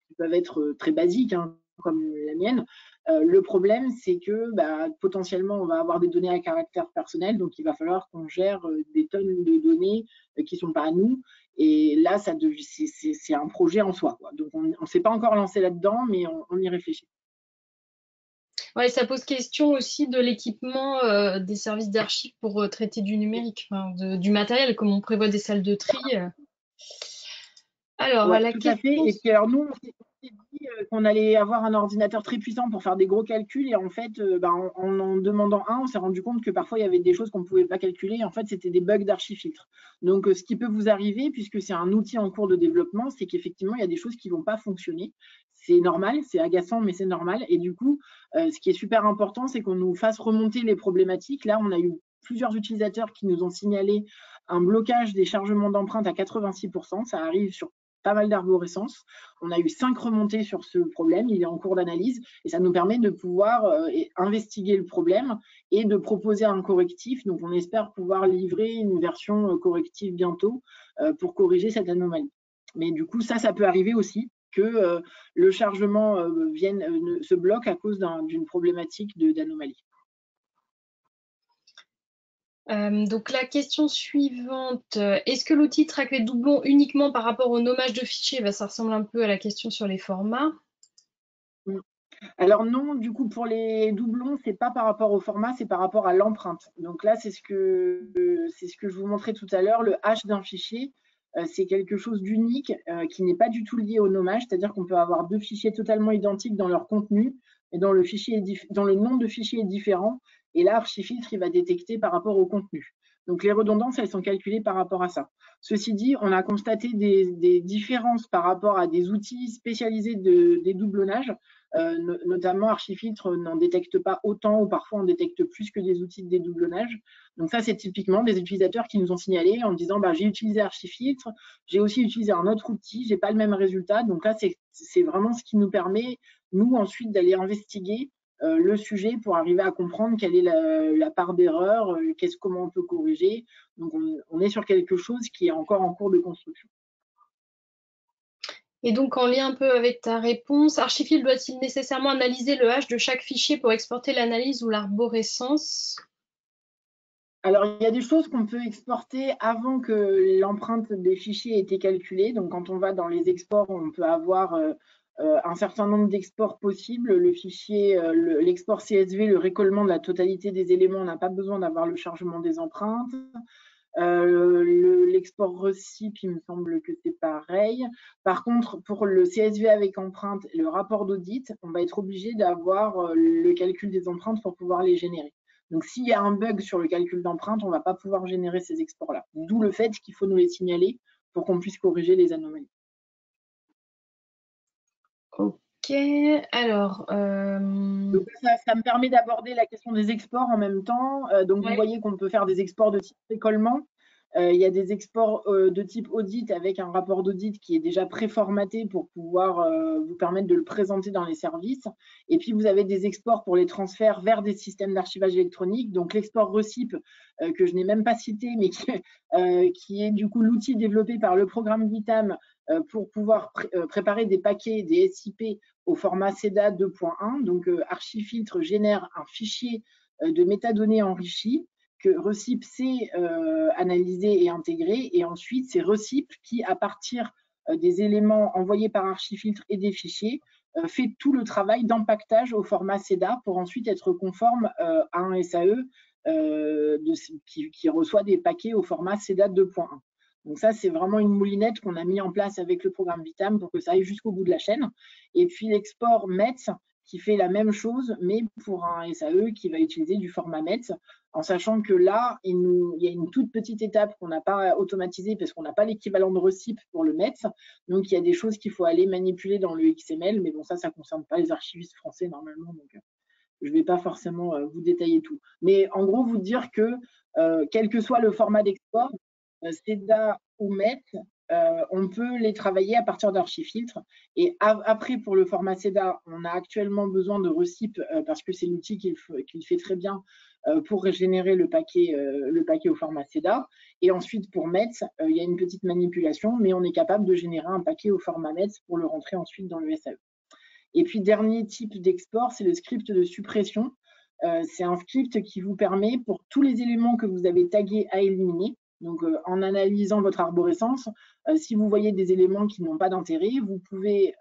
qui peuvent être très basiques, hein, comme la mienne. Le problème, c'est que potentiellement, on va avoir des données à caractère personnel, donc il va falloir qu'on gère des tonnes de données qui ne sont pas à nous. Et là, c'est un projet en soi, quoi. Donc, on ne s'est pas encore lancé là-dedans, mais on y réfléchit. Ouais, ça pose question aussi de l'équipement des services d'archives pour traiter du numérique, enfin, du matériel, comme on prévoit des salles de tri. Alors, Ouais, la tout à fait. question. Et puis alors nous, on s'est dit qu'on allait avoir un ordinateur très puissant pour faire des gros calculs. Et en fait, en demandant un, on s'est rendu compte que parfois il y avait des choses qu'on ne pouvait pas calculer. Et en fait, c'était des bugs d'archifiltre. Donc, ce qui peut vous arriver, puisque c'est un outil en cours de développement, c'est qu'effectivement, il y a des choses qui ne vont pas fonctionner. C'est normal, c'est agaçant, mais c'est normal. Et du coup, ce qui est super important, c'est qu'on nous fasse remonter les problématiques. Là, on a eu plusieurs utilisateurs qui nous ont signalé un blocage des chargements d'empreintes à 86%. Ça arrive sur pas mal d'arborescence. On a eu 5 remontées sur ce problème, il est en cours d'analyse et ça nous permet de pouvoir investiguer le problème et de proposer un correctif. Donc on espère pouvoir livrer une version corrective bientôt pour corriger cette anomalie. Mais du coup, ça peut arriver aussi que le chargement se bloque à cause d'une problématique d'anomalie. Donc la question suivante, est-ce que l'outil traque les doublons uniquement par rapport au nommage de fichiers? Ça ressemble un peu à la question sur les formats. Alors non, du coup, pour les doublons, c'est pas par rapport au format, c'est par rapport à l'empreinte. Donc là, c'est ce que je vous montrais tout à l'heure, le hash d'un fichier. C'est quelque chose d'unique qui n'est pas du tout lié au nommage, c'est-à-dire qu'on peut avoir deux fichiers totalement identiques dans leur contenu, et dont le nom de fichier est différent. Et là, Archifiltre, il va détecter par rapport au contenu. Donc les redondances, elles sont calculées par rapport à ça. Ceci dit, on a constaté des différences par rapport à des outils spécialisés des doublonnages. Notamment, Archifiltre n'en détecte pas autant ou parfois on détecte plus que des outils de dédoublonnage. Donc ça, c'est typiquement des utilisateurs qui nous ont signalé en disant j'ai utilisé Archifiltre, j'ai aussi utilisé un autre outil, j'ai pas le même résultat. Donc là, c'est vraiment ce qui nous permet, nous, ensuite, d'aller investiguer le sujet pour arriver à comprendre quelle est la part d'erreur, comment on peut corriger. Donc on est sur quelque chose qui est encore en cours de construction. Et donc, en lien un peu avec ta réponse, Archifiltre doit-il nécessairement analyser le hash de chaque fichier pour exporter l'analyse ou l'arborescence? Alors, il y a des choses qu'on peut exporter avant que l'empreinte des fichiers ait été calculée. Donc, quand on va dans les exports, on peut avoir un certain nombre d'exports possibles. Le fichier, l'export CSV, le récollement de la totalité des éléments, on n'a pas besoin d'avoir le chargement des empreintes. L'export RECIP, il me semble que c'est pareil. Par contre, pour le CSV avec empreinte et le rapport d'audit, on va être obligé d'avoir le calcul des empreintes pour pouvoir les générer. Donc, s'il y a un bug sur le calcul d'empreinte, on ne va pas pouvoir générer ces exports-là. D'où le fait qu'il faut nous les signaler pour qu'on puisse corriger les anomalies. Ok, alors. Donc ça me permet d'aborder la question des exports en même temps. Donc, vous voyez qu'on peut faire des exports de type récollement. Il y a des exports de type audit avec un rapport d'audit qui est déjà préformaté pour pouvoir vous permettre de le présenter dans les services. Et puis, vous avez des exports pour les transferts vers des systèmes d'archivage électronique. Donc, l'export RECIP, que je n'ai même pas cité, mais qui est du coup l'outil développé par le programme Vitam pour pouvoir préparer des paquets, des SIP au format CEDA 2.1. Donc, Archifiltre génère un fichier de métadonnées enrichies que RECIP sait analyser et intégrer. Et ensuite, c'est RECIP qui, à partir des éléments envoyés par Archifiltre et des fichiers, fait tout le travail d'empaquetage au format CEDA pour ensuite être conforme à un SAE qui reçoit des paquets au format CEDA 2.1. Donc ça, c'est vraiment une moulinette qu'on a mis en place avec le programme Vitam pour que ça aille jusqu'au bout de la chaîne. Et puis l'export METS, qui fait la même chose, mais pour un SAE qui va utiliser du format METS, en sachant que là, il y a une toute petite étape qu'on n'a pas automatisée parce qu'on n'a pas l'équivalent de RECIP pour le METS. Donc, il y a des choses qu'il faut aller manipuler dans le XML, mais bon, ça ne concerne pas les archivistes français normalement. Donc, je ne vais pas forcément vous détailler tout. Mais en gros, vous dire que quel que soit le format d'export, CEDA ou METS, on peut les travailler à partir d'Archifiltre. Et après, pour le format CEDA, on a actuellement besoin de RECIP parce que c'est l'outil qui fait très bien pour régénérer le paquet au format CEDA. Et ensuite, pour METS, il y a une petite manipulation, mais on est capable de générer un paquet au format METS pour le rentrer ensuite dans le SAE. Et puis, dernier type d'export, c'est le script de suppression. C'est un script qui vous permet, pour tous les éléments que vous avez tagués à éliminer, Donc, en analysant votre arborescence, si vous voyez des éléments qui n'ont pas d'intérêt, vous pouvez,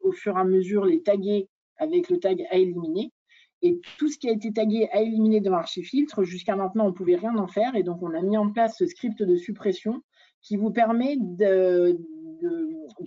au fur et à mesure, les taguer avec le tag à éliminer. Et tout ce qui a été tagué à éliminer dans Archifiltre, jusqu'à maintenant, on ne pouvait rien en faire. Et donc, on a mis en place ce script de suppression qui vous permet de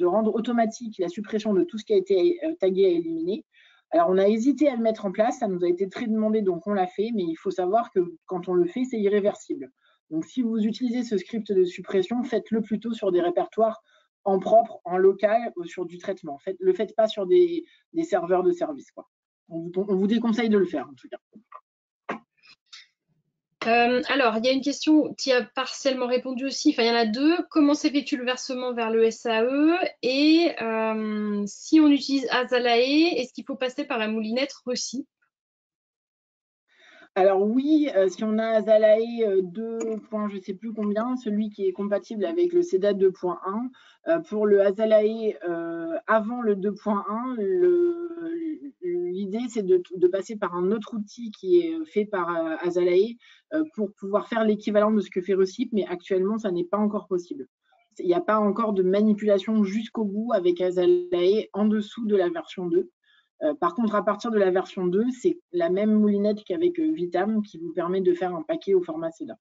rendre automatique la suppression de tout ce qui a été tagué à éliminer. Alors, on a hésité à le mettre en place, ça nous a été très demandé, donc on l'a fait, mais il faut savoir que quand on le fait, c'est irréversible. Donc, si vous utilisez ce script de suppression, faites-le plutôt sur des répertoires en propre, en local, ou sur du traitement. Ne le faites pas sur des serveurs de service, quoi. On vous déconseille de le faire, en tout cas. Alors, il y a une question qui a partiellement répondu aussi. Enfin, il y en a deux. Comment s'effectue le versement vers le SAE? Et si on utilise Azalae, est-ce qu'il faut passer par la moulinette Reci? Alors oui, si on a Azalae 2, je ne sais plus combien, celui qui est compatible avec le CEDA 2.1, pour le Azalae avant le 2.1, l'idée c'est de passer par un autre outil qui est fait par Azalae pour pouvoir faire l'équivalent de ce que fait Recip, mais actuellement ça n'est pas encore possible. Il n'y a pas encore de manipulation jusqu'au bout avec Azalae en dessous de la version 2. Par contre, à partir de la version 2, c'est la même moulinette qu'avec Vitam qui vous permet de faire un paquet au format CEDA.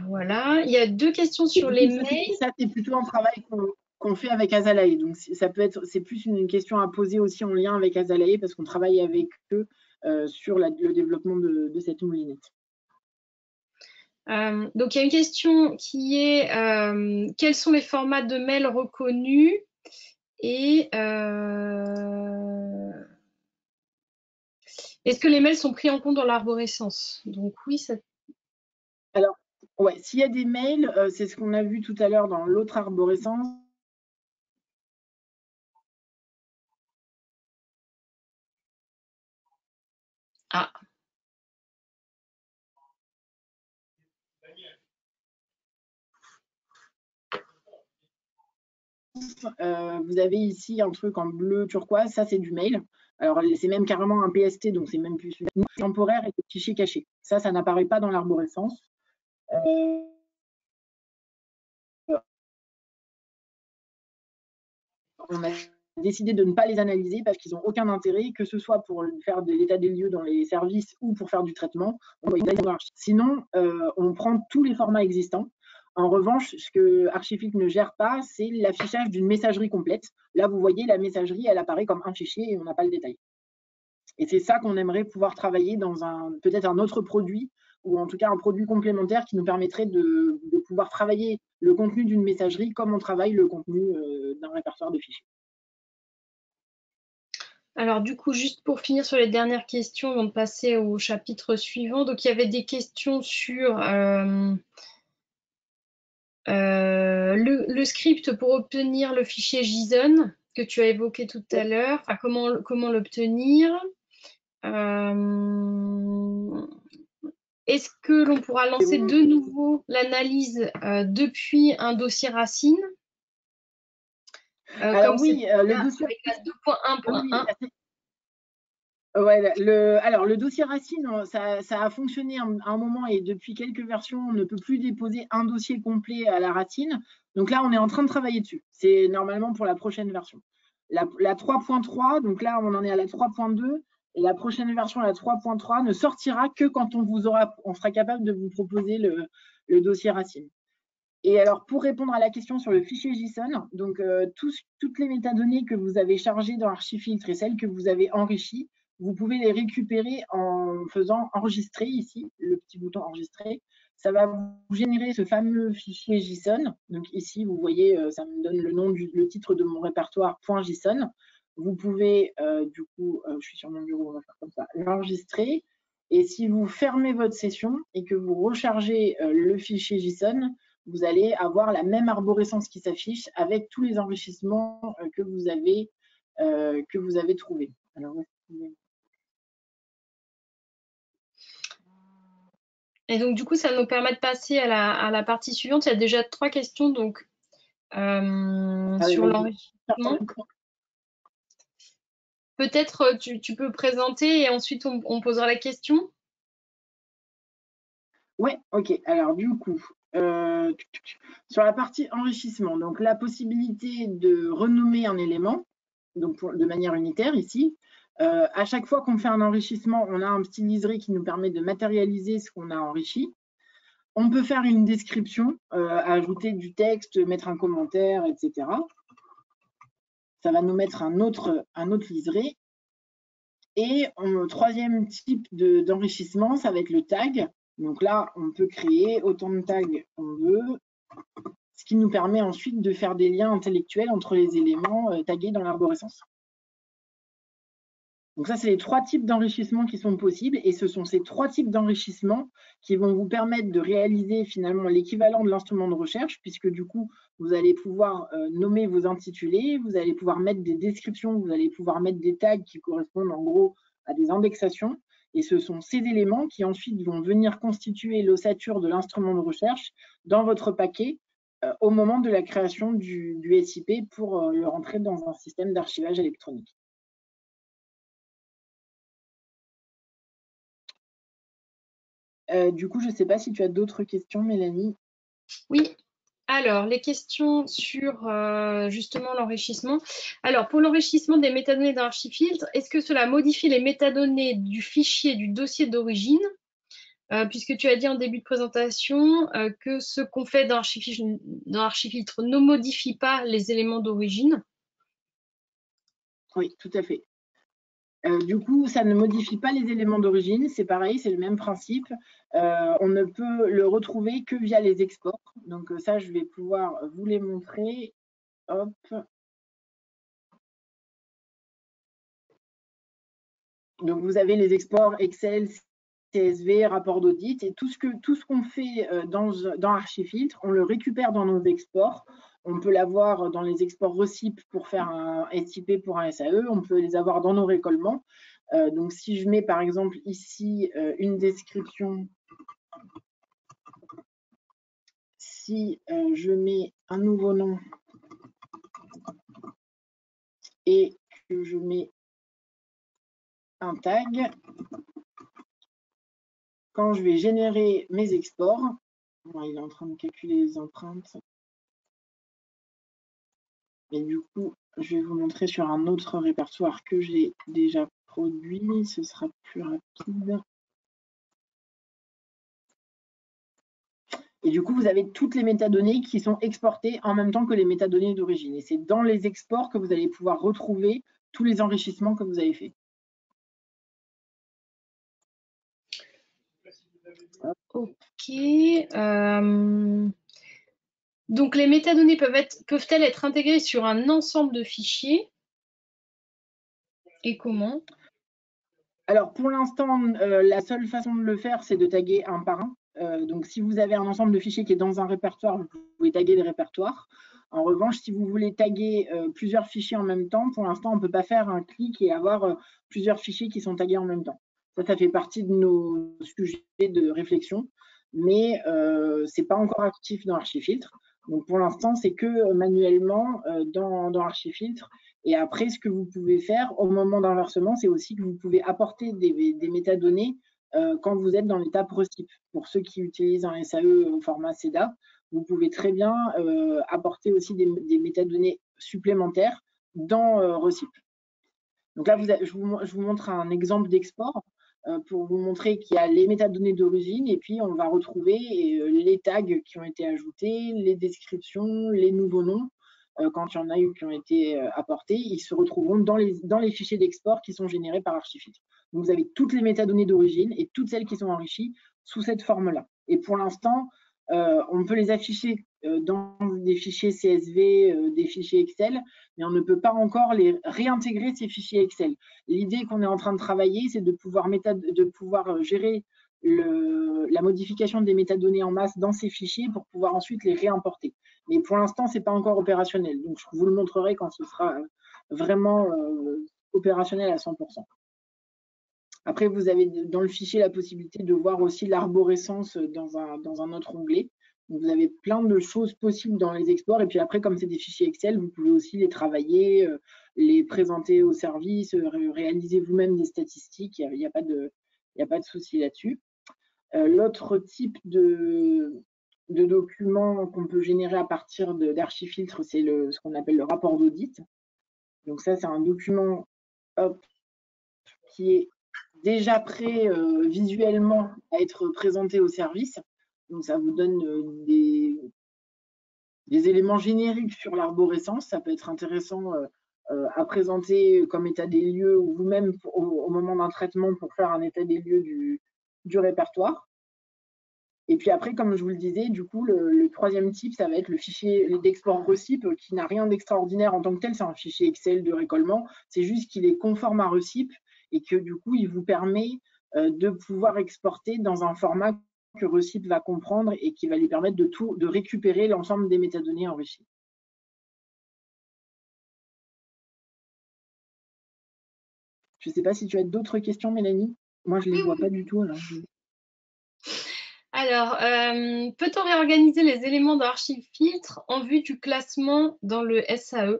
Voilà. Il y a deux questions sur les mails. Ça, c'est plutôt un travail qu'on fait avec Azalae. Donc, c'est plus une question à poser aussi en lien avec Azalae parce qu'on travaille avec eux sur le développement de cette moulinette. Donc, il y a une question qui est quels sont les formats de mail reconnus et est-ce que les mails sont pris en compte dans l'arborescence? Donc oui, ça... Alors, ouais, s'il y a des mails, c'est ce qu'on a vu tout à l'heure dans l'autre arborescence. Ah. Vous avez ici un truc en bleu turquoise, ça c'est du mail. Alors c'est même carrément un PST, donc c'est même plus temporaire et des fichiers cachés. Ça n'apparaît pas dans l'arborescence. On a décidé de ne pas les analyser parce qu'ils n'ont aucun intérêt, que ce soit pour faire de l'état des lieux dans les services ou pour faire du traitement. Sinon, on prend tous les formats existants. En revanche, ce que Archifiltre ne gère pas, c'est l'affichage d'une messagerie complète. Là, vous voyez, la messagerie, elle apparaît comme un fichier et on n'a pas le détail. Et c'est ça qu'on aimerait pouvoir travailler dans peut-être un autre produit, ou en tout cas un produit complémentaire qui nous permettrait de pouvoir travailler le contenu d'une messagerie comme on travaille le contenu d'un répertoire de fichiers. Alors du coup, juste pour finir sur les dernières questions, avant de passer au chapitre suivant, donc il y avait des questions sur le script pour obtenir le fichier JSON que tu as évoqué tout à l'heure, enfin, comment l'obtenir. Est-ce que l'on pourra lancer de nouveau l'analyse depuis un dossier racine Alors oui, le dossier avec la 2.1.1. Ouais, alors le dossier racine, ça a fonctionné à un moment et depuis quelques versions, on ne peut plus déposer un dossier complet à la racine. Donc là, on est en train de travailler dessus. C'est normalement pour la prochaine version. La 3.3, donc là, on en est à la 3.2 et la prochaine version, la 3.3, ne sortira que quand on sera capable de vous proposer le dossier racine. Et alors, pour répondre à la question sur le fichier JSON, donc toutes les métadonnées que vous avez chargées dans Archifiltre et celles que vous avez enrichies, vous pouvez les récupérer en faisant enregistrer ici, le petit bouton enregistrer. Ça va vous générer ce fameux fichier JSON. Donc ici, vous voyez, ça me donne le titre de mon répertoire .json. Vous pouvez, du coup, je suis sur mon bureau, on va faire comme ça, l'enregistrer. Et si vous fermez votre session et que vous rechargez le fichier JSON, vous allez avoir la même arborescence qui s'affiche avec tous les enrichissements que vous avez trouvés. Alors, et donc, du coup, ça nous permet de passer à la partie suivante. Il y a déjà 3 questions donc, sur l'enrichissement. Peut-être tu peux présenter et ensuite on posera la question. Ouais, ok. Alors du coup, sur la partie enrichissement, donc la possibilité de renommer un élément, donc de manière unitaire ici. À chaque fois qu'on fait un enrichissement, on a un petit liseré qui nous permet de matérialiser ce qu'on a enrichi. On peut faire une description, ajouter du texte, mettre un commentaire, etc. Ça va nous mettre un autre liseré. Et troisième type d'enrichissement, ça va être le tag. Donc là, on peut créer autant de tags qu'on veut, ce qui nous permet ensuite de faire des liens intellectuels entre les éléments tagués dans l'arborescence. Donc ça, c'est les 3 types d'enrichissement qui sont possibles, et ce sont ces 3 types d'enrichissement qui vont vous permettre de réaliser finalement l'équivalent de l'instrument de recherche, puisque du coup, vous allez pouvoir nommer vos intitulés, vous allez pouvoir mettre des descriptions, vous allez pouvoir mettre des tags qui correspondent en gros à des indexations, et ce sont ces éléments qui ensuite vont venir constituer l'ossature de l'instrument de recherche dans votre paquet au moment de la création du SIP pour le rentrer dans un système d'archivage électronique. Du coup, je ne sais pas si tu as d'autres questions, Mélanie. Oui, alors les questions sur justement l'enrichissement. Alors pour l'enrichissement des métadonnées d'un archifiltre, est-ce que cela modifie les métadonnées du fichier du dossier d'origine? Puisque tu as dit en début de présentation que ce qu'on fait dans l'archifiltre ne modifie pas les éléments d'origine. Oui, tout à fait. Du coup, ça ne modifie pas les éléments d'origine, c'est pareil, c'est le même principe. On ne peut le retrouver que via les exports. Donc ça, je vais pouvoir vous les montrer. Hop. Donc vous avez les exports Excel, CSV, rapport d'audit, et tout ce qu'on fait dans Archifiltre, on le récupère dans nos exports. On peut l'avoir dans les exports RECIP pour faire un SIP pour un SAE, on peut les avoir dans nos récollements. Donc si je mets par exemple ici une description, si je mets un nouveau nom et que je mets un tag, quand je vais générer mes exports, bon, il est en train de calculer les empreintes. Et du coup, je vais vous montrer sur un autre répertoire que j'ai déjà produit. Ce sera plus rapide. Et du coup, vous avez toutes les métadonnées qui sont exportées en même temps que les métadonnées d'origine. Et c'est dans les exports que vous allez pouvoir retrouver tous les enrichissements que vous avez faits. Ok. Donc les métadonnées peuvent-elles être intégrées sur un ensemble de fichiers? Et comment? Alors pour l'instant, la seule façon de le faire, c'est de taguer un par un. Donc si vous avez un ensemble de fichiers qui est dans un répertoire, vous pouvez taguer des répertoires. En revanche, si vous voulez taguer plusieurs fichiers en même temps, pour l'instant, on ne peut pas faire un clic et avoir plusieurs fichiers qui sont tagués en même temps. Ça fait partie de nos sujets de réflexion, mais ce n'est pas encore actif dans Archifiltre. Donc pour l'instant, c'est que manuellement dans Archifiltre. Et après, ce que vous pouvez faire au moment d'inversement, c'est aussi que vous pouvez apporter des métadonnées quand vous êtes dans l'étape RECIP. Pour ceux qui utilisent un SAE au format CEDA, vous pouvez très bien apporter aussi des métadonnées supplémentaires dans RECIP. Donc là, je vous montre un exemple d'export pour vous montrer qu'il y a les métadonnées d'origine et puis on va retrouver les tags qui ont été ajoutés, les descriptions, les nouveaux noms. Quand il y en a eu qui ont été apportés, ils se retrouveront dans les fichiers d'export qui sont générés par Archifiltre. Donc vous avez toutes les métadonnées d'origine et toutes celles qui sont enrichies sous cette forme-là. Et pour l'instant, on peut les afficher dans des fichiers CSV, des fichiers Excel, mais on ne peut pas encore les réintégrer ces fichiers Excel. L'idée qu'on est en train de travailler, c'est de pouvoir gérer la modification des métadonnées en masse dans ces fichiers pour pouvoir ensuite les réimporter. Mais pour l'instant, ce n'est pas encore opérationnel. Donc, je vous le montrerai quand ce sera vraiment opérationnel à 100%. Après, vous avez dans le fichier la possibilité de voir aussi l'arborescence dans un autre onglet. Donc, vous avez plein de choses possibles dans les exports. Et puis après, comme c'est des fichiers Excel, vous pouvez aussi les travailler, les présenter au service, réaliser vous-même des statistiques. Il n'y a pas de souci là-dessus. L'autre type de documents qu'on peut générer à partir d'Archifiltre, c'est ce qu'on appelle le rapport d'audit. Donc ça, c'est un document qui est déjà prêt visuellement à être présenté au service. Donc ça vous donne des éléments génériques sur l'arborescence. Ça peut être intéressant à présenter comme état des lieux ou vous-même au moment d'un traitement pour faire un état des lieux du répertoire. Et puis après, comme je vous le disais, du coup, le troisième type, ça va être le fichier d'export RECIP qui n'a rien d'extraordinaire en tant que tel. C'est un fichier Excel de récollement. C'est juste qu'il est conforme à RECIP et que du coup, il vous permet de pouvoir exporter dans un format que RECIP va comprendre et qui va lui permettre de récupérer l'ensemble des métadonnées enrichies. Je ne sais pas si tu as d'autres questions, Mélanie. Moi, je ne les vois pas du tout. Alors, peut-on réorganiser les éléments d'Archifiltre en vue du classement dans le SAE?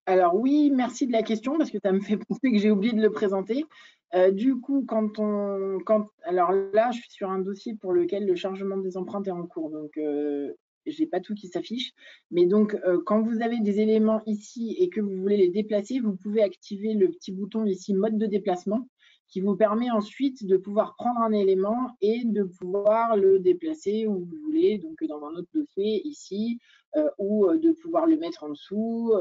Alors oui, merci de la question parce que ça me fait penser que j'ai oublié de le présenter. Du coup, alors là, je suis sur un dossier pour lequel le chargement des empreintes est en cours, donc j'ai pas tout qui s'affiche. Mais donc, quand vous avez des éléments ici et que vous voulez les déplacer, vous pouvez activer le petit bouton ici, mode de déplacement, qui vous permet ensuite de pouvoir prendre un élément et de pouvoir le déplacer où vous voulez, donc dans un autre dossier ici, ou de pouvoir le mettre en dessous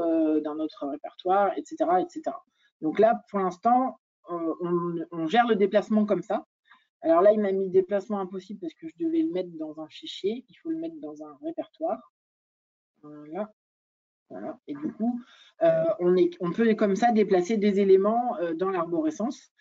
d'un autre répertoire, etc., etc. Donc là, pour l'instant, on gère le déplacement comme ça. Alors là, il m'a mis déplacement impossible parce que je devais le mettre dans un fichier. Il faut le mettre dans un répertoire. Voilà. Voilà. Et du coup, on peut comme ça déplacer des éléments dans l'arborescence.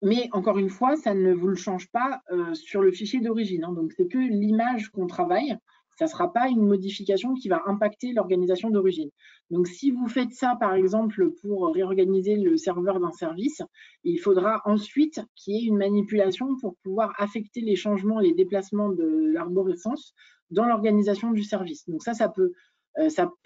Mais encore une fois, ça ne vous le change pas sur le fichier d'origine. Hein. Donc, c'est que l'image qu'on travaille. Ça ne sera pas une modification qui va impacter l'organisation d'origine. Donc, si vous faites ça, par exemple, pour réorganiser le serveur d'un service, il faudra ensuite qu'il y ait une manipulation pour pouvoir affecter les changements et les déplacements de l'arborescence dans l'organisation du service. Donc, ça peut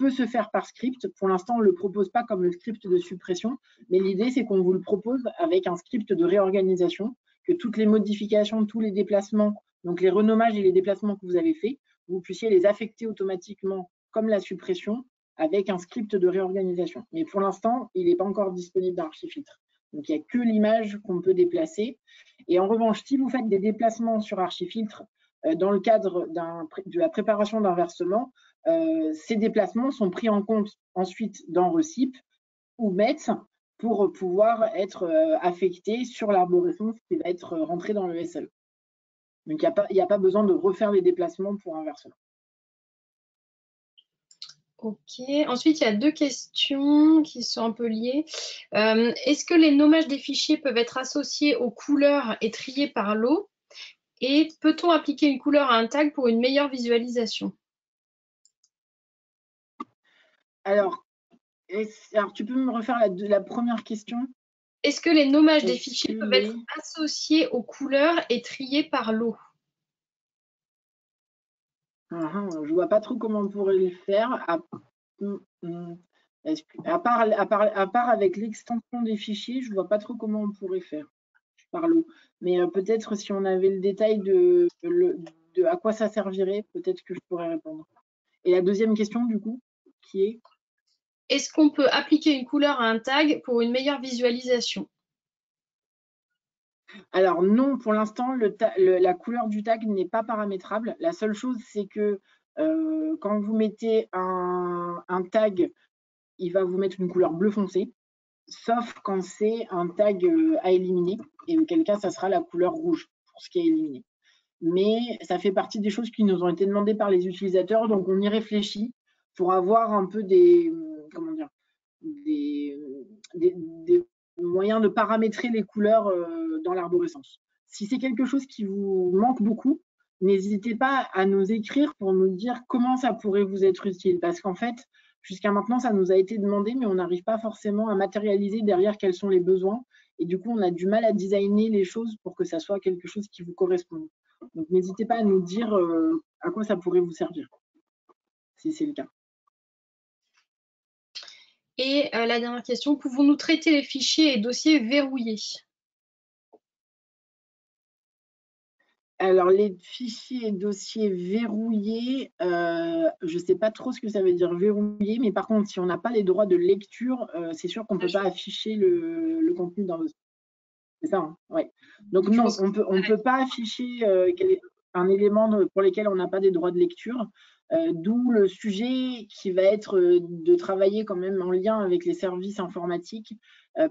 se faire par script. Pour l'instant, on ne le propose pas comme le script de suppression, mais l'idée, c'est qu'on vous le propose avec un script de réorganisation, que toutes les modifications, tous les déplacements, donc les renommages et les déplacements que vous avez faits, vous puissiez les affecter automatiquement comme la suppression avec un script de réorganisation. Mais pour l'instant, il n'est pas encore disponible dans Archifiltre. Donc, il n'y a que l'image qu'on peut déplacer. Et en revanche, si vous faites des déplacements sur Archifiltre dans le cadre de la préparation d'un versement, ces déplacements sont pris en compte ensuite dans RECIP ou METS pour pouvoir être affectés sur l'arborescence qui va être rentrée dans le SAE. Donc, il n'y a pas besoin de refaire les déplacements pour un versement. Ok. Ensuite, il y a deux questions qui sont un peu liées. Est-ce que les nommages des fichiers peuvent être associés aux couleurs et triés par lot? Et peut-on appliquer une couleur à un tag pour une meilleure visualisation? Alors, tu peux me refaire la première question? Est-ce que les nommages des fichiers peuvent être associés aux couleurs et triés par lot? Je ne vois pas trop comment on pourrait le faire, à part avec l'extension des fichiers, je ne vois pas trop comment on pourrait faire par lot. Mais peut-être si on avait le détail de à quoi ça servirait, peut-être que je pourrais répondre. Et la deuxième question, du coup, qui est? Est-ce qu'on peut appliquer une couleur à un tag pour une meilleure visualisation? Alors non, pour l'instant, la couleur du tag n'est pas paramétrable. La seule chose, c'est que quand vous mettez un tag, il va vous mettre une couleur bleu foncé, sauf quand c'est un tag à éliminer, et auquel cas, ça sera la couleur rouge pour ce qui est éliminé. Mais ça fait partie des choses qui nous ont été demandées par les utilisateurs, donc on y réfléchit pour avoir un peu des moyens de paramétrer les couleurs dans l'arborescence. Si c'est quelque chose qui vous manque beaucoup, n'hésitez pas à nous écrire pour nous dire comment ça pourrait vous être utile. Parce qu'en fait, jusqu'à maintenant, ça nous a été demandé, mais on n'arrive pas forcément à matérialiser derrière quels sont les besoins. Et du coup, on a du mal à designer les choses pour que ça soit quelque chose qui vous corresponde. Donc, n'hésitez pas à nous dire à quoi ça pourrait vous servir, si c'est le cas. Et la dernière question, pouvons-nous traiter les fichiers et dossiers verrouillés? Alors, les fichiers et dossiers verrouillés, je ne sais pas trop ce que ça veut dire verrouillé, mais par contre, si on n'a pas les droits de lecture, c'est sûr qu'on ne peut pas afficher le contenu dans le. C'est ça, hein, ouais. Donc non, on peut pas afficher un élément pour lequel on n'a pas des droits de lecture, d'où le sujet qui va être de travailler quand même en lien avec les services informatiques,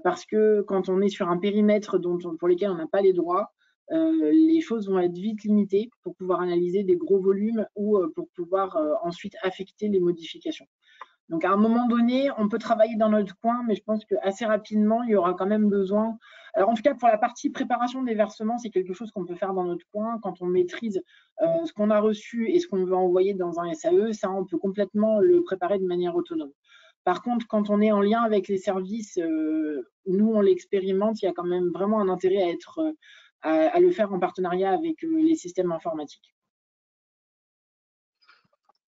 parce que quand on est sur un périmètre pour lequel on n'a pas les droits, les choses vont être vite limitées pour pouvoir analyser des gros volumes ou pour pouvoir ensuite affecter les modifications. Donc, à un moment donné, on peut travailler dans notre coin, mais je pense qu'assez rapidement, il y aura quand même besoin. Alors, en tout cas, pour la partie préparation des versements, c'est quelque chose qu'on peut faire dans notre coin. Quand on maîtrise ce qu'on a reçu et ce qu'on veut envoyer dans un SAE, ça, on peut complètement le préparer de manière autonome. Par contre, quand on est en lien avec les services, nous, on l'expérimente, il y a quand même vraiment un intérêt à le faire en partenariat avec les systèmes informatiques.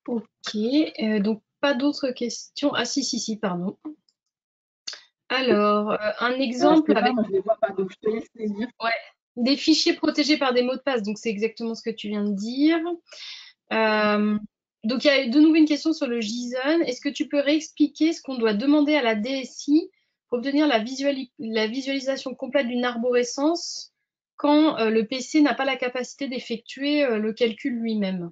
Ok, donc pas d'autres questions. Ah si, pardon. Alors, un exemple avec moi, je ne les vois pas, donc je te laisse les dire. ouais, des fichiers protégés par des mots de passe, donc c'est exactement ce que tu viens de dire. Donc il y a de nouveau une question sur le JSON. Est-ce que tu peux réexpliquer ce qu'on doit demander à la DSI pour obtenir la visualisation complète d'une arborescence quand le PC n'a pas la capacité d'effectuer le calcul lui-même?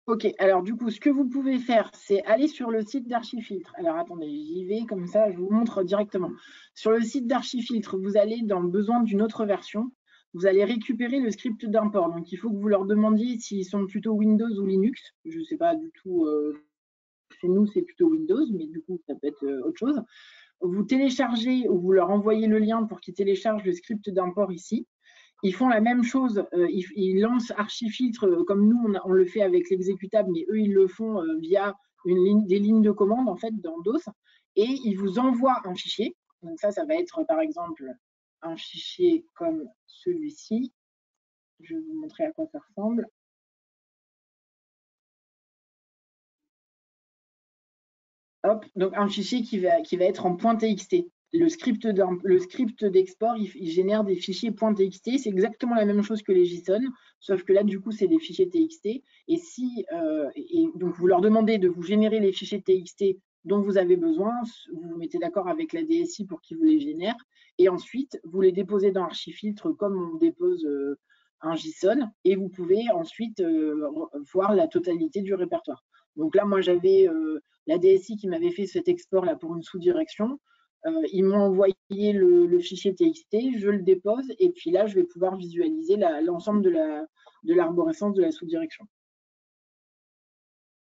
Ok, alors du coup, ce que vous pouvez faire, c'est aller sur le site d'Archifiltre. Alors attendez, j'y vais, comme ça, je vous montre directement. Sur le site d'Archifiltre, vous allez dans besoin d'une autre version. Vous allez récupérer le script d'import. Donc, il faut que vous leur demandiez s'ils sont plutôt Windows ou Linux. Je ne sais pas du tout. Chez nous, c'est plutôt Windows, mais du coup, ça peut être autre chose. Vous téléchargez ou vous leur envoyez le lien pour qu'ils téléchargent le script d'import ici. Ils font la même chose, ils lancent Archifiltre comme nous, on le fait avec l'exécutable, mais eux, ils le font via des lignes de commande, en fait, dans DOS, et ils vous envoient un fichier. Donc ça va être, par exemple, un fichier comme celui-ci. Je vais vous montrer à quoi ça ressemble. Hop, donc un fichier qui va être en .txt. Le script d'export, il génère des fichiers .txt. C'est exactement la même chose que les JSON, sauf que là, du coup, c'est des fichiers TXT. Et donc, vous leur demandez de vous générer les fichiers TXT dont vous avez besoin. Vous vous mettez d'accord avec la DSI pour qu'ils vous les génèrent. Et ensuite, vous les déposez dans Archifiltre comme on dépose un JSON. Et vous pouvez ensuite voir la totalité du répertoire. Donc là, moi, j'avais la DSI qui m'avait fait cet export là pour une sous-direction. Ils m'ont envoyé le fichier TXT, je le dépose et puis là, je vais pouvoir visualiser l'ensemble de l'arborescence de la sous-direction.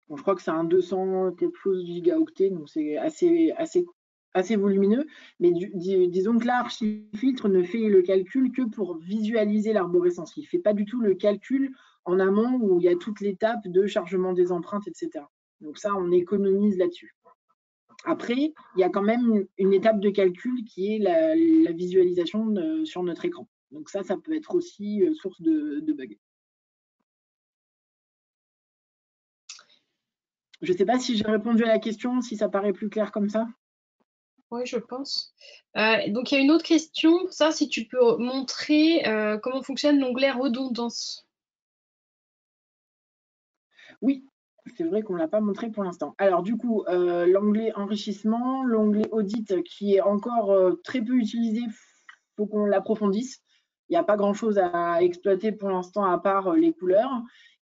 Bon, je crois que c'est un 200 quelque chose gigaoctets, donc c'est assez volumineux. Mais disons que là, Archifiltre ne fait le calcul que pour visualiser l'arborescence. Il ne fait pas du tout le calcul en amont où il y a toute l'étape de chargement des empreintes, etc. Donc ça, on économise là-dessus. Après, il y a quand même une étape de calcul qui est la visualisation sur notre écran. Donc ça peut être aussi source de bugs. Je ne sais pas si j'ai répondu à la question, si ça paraît plus clair comme ça. Oui, je pense. Donc, il y a une autre question. Ça, si tu peux montrer comment fonctionne l'onglet redondance. Oui, c'est vrai qu'on ne l'a pas montré pour l'instant. Alors du coup, l'onglet enrichissement, l'onglet audit qui est encore très peu utilisé, il faut qu'on l'approfondisse. Il n'y a pas grand-chose à exploiter pour l'instant à part les couleurs.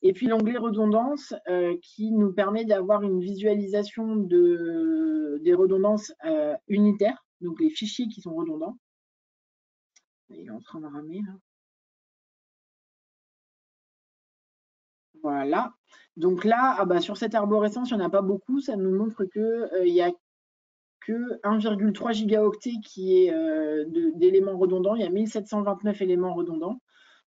Et puis l'onglet redondance qui nous permet d'avoir une visualisation des redondances unitaires, donc les fichiers qui sont redondants. Il est en train de ramer là. Voilà. Donc là, sur cette arborescence, il n'y en a pas beaucoup. Ça nous montre qu'il n'y a que 1,3 gigaoctets qui est d'éléments redondants. Il y a 1729 éléments redondants.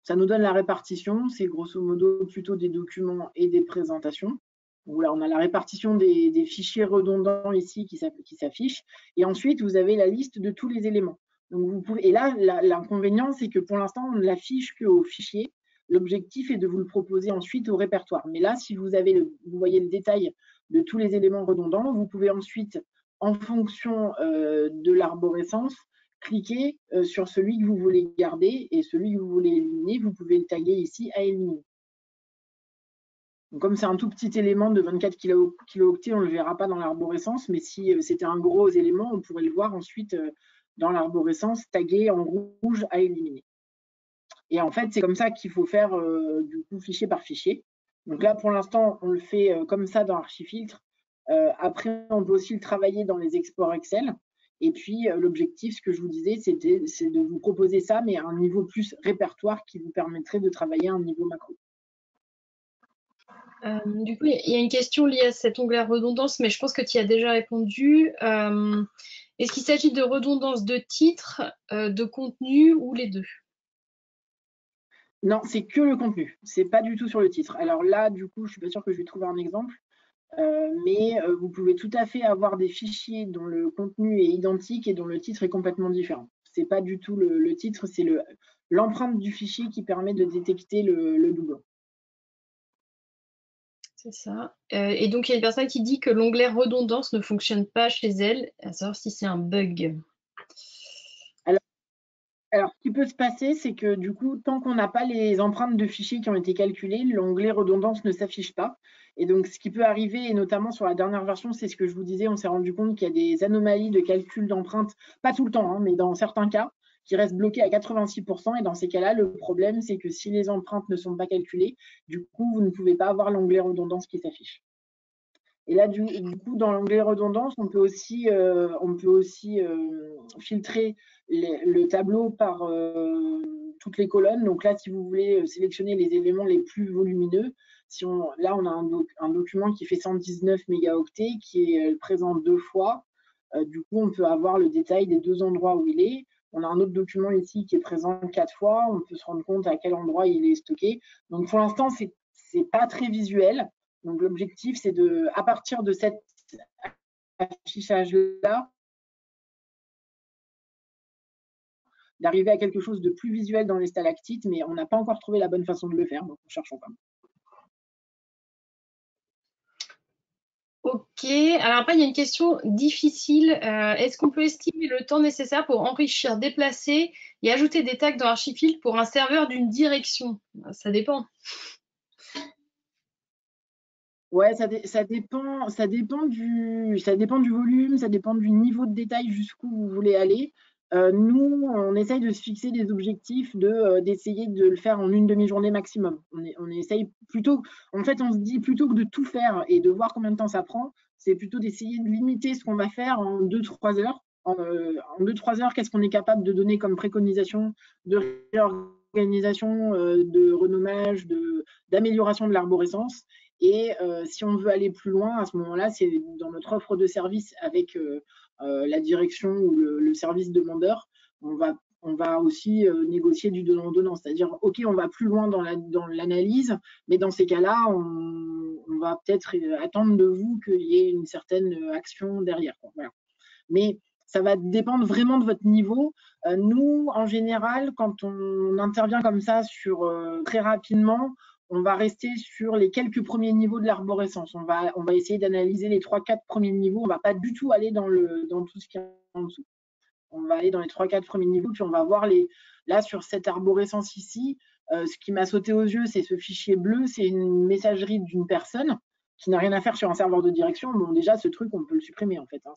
Ça nous donne la répartition. C'est grosso modo plutôt des documents et des présentations. Donc là, on a la répartition des fichiers redondants ici qui s'affichent. Et ensuite, vous avez la liste de tous les éléments. Donc vous pouvez, et là, l'inconvénient, c'est que pour l'instant, on ne l'affiche qu'au fichier. L'objectif est de vous le proposer ensuite au répertoire. Mais là, si vous voyez le détail de tous les éléments redondants, vous pouvez ensuite, en fonction de l'arborescence, cliquez sur celui que vous voulez garder et celui que vous voulez éliminer, vous pouvez le taguer ici à éliminer. Donc, comme c'est un tout petit élément de 24 kilooctets, on ne le verra pas dans l'arborescence, mais si c'était un gros élément, on pourrait le voir ensuite dans l'arborescence tagué en rouge à éliminer. Et en fait, c'est comme ça qu'il faut faire du coup fichier par fichier. Donc là, pour l'instant, on le fait comme ça dans Archifiltre. Après, on peut aussi le travailler dans les exports Excel. Et puis, l'objectif, ce que je vous disais, c'est de vous proposer ça, mais à un niveau plus répertoire qui vous permettrait de travailler à un niveau macro. Du coup, il y a une question liée à cet onglet redondance, mais je pense que tu y as déjà répondu. Est-ce qu'il s'agit de redondance de titre, de contenu ou les deux? Non, c'est que le contenu. C'est pas du tout sur le titre. Alors là, du coup, je suis pas sûre que je vais trouver un exemple. Mais vous pouvez tout à fait avoir des fichiers dont le contenu est identique et dont le titre est complètement différent. C'est pas du tout le titre, c'est l'empreinte du fichier qui permet de détecter le doublon. C'est ça. Et donc, il y a une personne qui dit que l'onglet redondance ne fonctionne pas chez elle, à savoir si c'est un bug. Alors, ce qui peut se passer, c'est que du coup, tant qu'on n'a pas les empreintes de fichiers qui ont été calculées, l'onglet redondance ne s'affiche pas. Et donc, ce qui peut arriver, et notamment sur la dernière version, c'est ce que je vous disais, on s'est rendu compte qu'il y a des anomalies de calcul d'empreintes, pas tout le temps, hein, mais dans certains cas, qui restent bloqués à 86%. Et dans ces cas-là, le problème, c'est que si les empreintes ne sont pas calculées, du coup, vous ne pouvez pas avoir l'onglet redondance qui s'affiche. Et là, du coup, dans l'onglet redondance, on peut aussi filtrer le tableau par toutes les colonnes. Donc là, si vous voulez sélectionner les éléments les plus volumineux, là, on a un document qui fait 119 mégaoctets, qui est présent 2 fois. Du coup, on peut avoir le détail des 2 endroits où il est. On a un autre document ici qui est présent 4 fois. On peut se rendre compte à quel endroit il est stocké. Donc, pour l'instant, c'est pas très visuel. Donc, l'objectif, c'est à partir de cet affichage-là, d'arriver à quelque chose de plus visuel dans les stalactites, mais on n'a pas encore trouvé la bonne façon de le faire, donc on cherche encore. Ok, alors après, il y a une question difficile. Est-ce qu'on peut estimer le temps nécessaire pour enrichir, déplacer et ajouter des tags dans Archifiltre pour un serveur d'une direction? Ça dépend. Ouais, ça dépend du volume, ça dépend du niveau de détail jusqu'où vous voulez aller. Nous, on essaye de se fixer des objectifs d'essayer de le faire en une demi-journée maximum. On essaye plutôt, en fait, on se dit plutôt que de tout faire et de voir combien de temps ça prend, c'est plutôt d'essayer de limiter ce qu'on va faire en 2-3 heures. En 2-3 heures, qu'est-ce qu'on est capable de donner comme préconisation de réorganisation, de renommage, d'amélioration de l'arborescence. Et si on veut aller plus loin, à ce moment-là, c'est dans notre offre de service avec la direction ou le service demandeur, on va aussi négocier du donnant-donnant. C'est-à-dire, OK, on va plus loin dans l'analyse, mais dans ces cas-là, on va peut-être attendre de vous qu'il y ait une certaine action derrière. Voilà. Mais ça va dépendre vraiment de votre niveau. Nous, en général, quand on intervient comme ça très rapidement, on va rester sur les quelques premiers niveaux de l'arborescence. On va essayer d'analyser les 3-4 premiers niveaux. On ne va pas du tout aller dans tout ce qui est en dessous. On va aller dans les 3-4 premiers niveaux, puis on va voir là, sur cette arborescence ici, ce qui m'a sauté aux yeux, c'est ce fichier bleu, c'est une messagerie d'une personne qui n'a rien à faire sur un serveur de direction. Bon, déjà, ce truc, on peut le supprimer, en fait. Hein.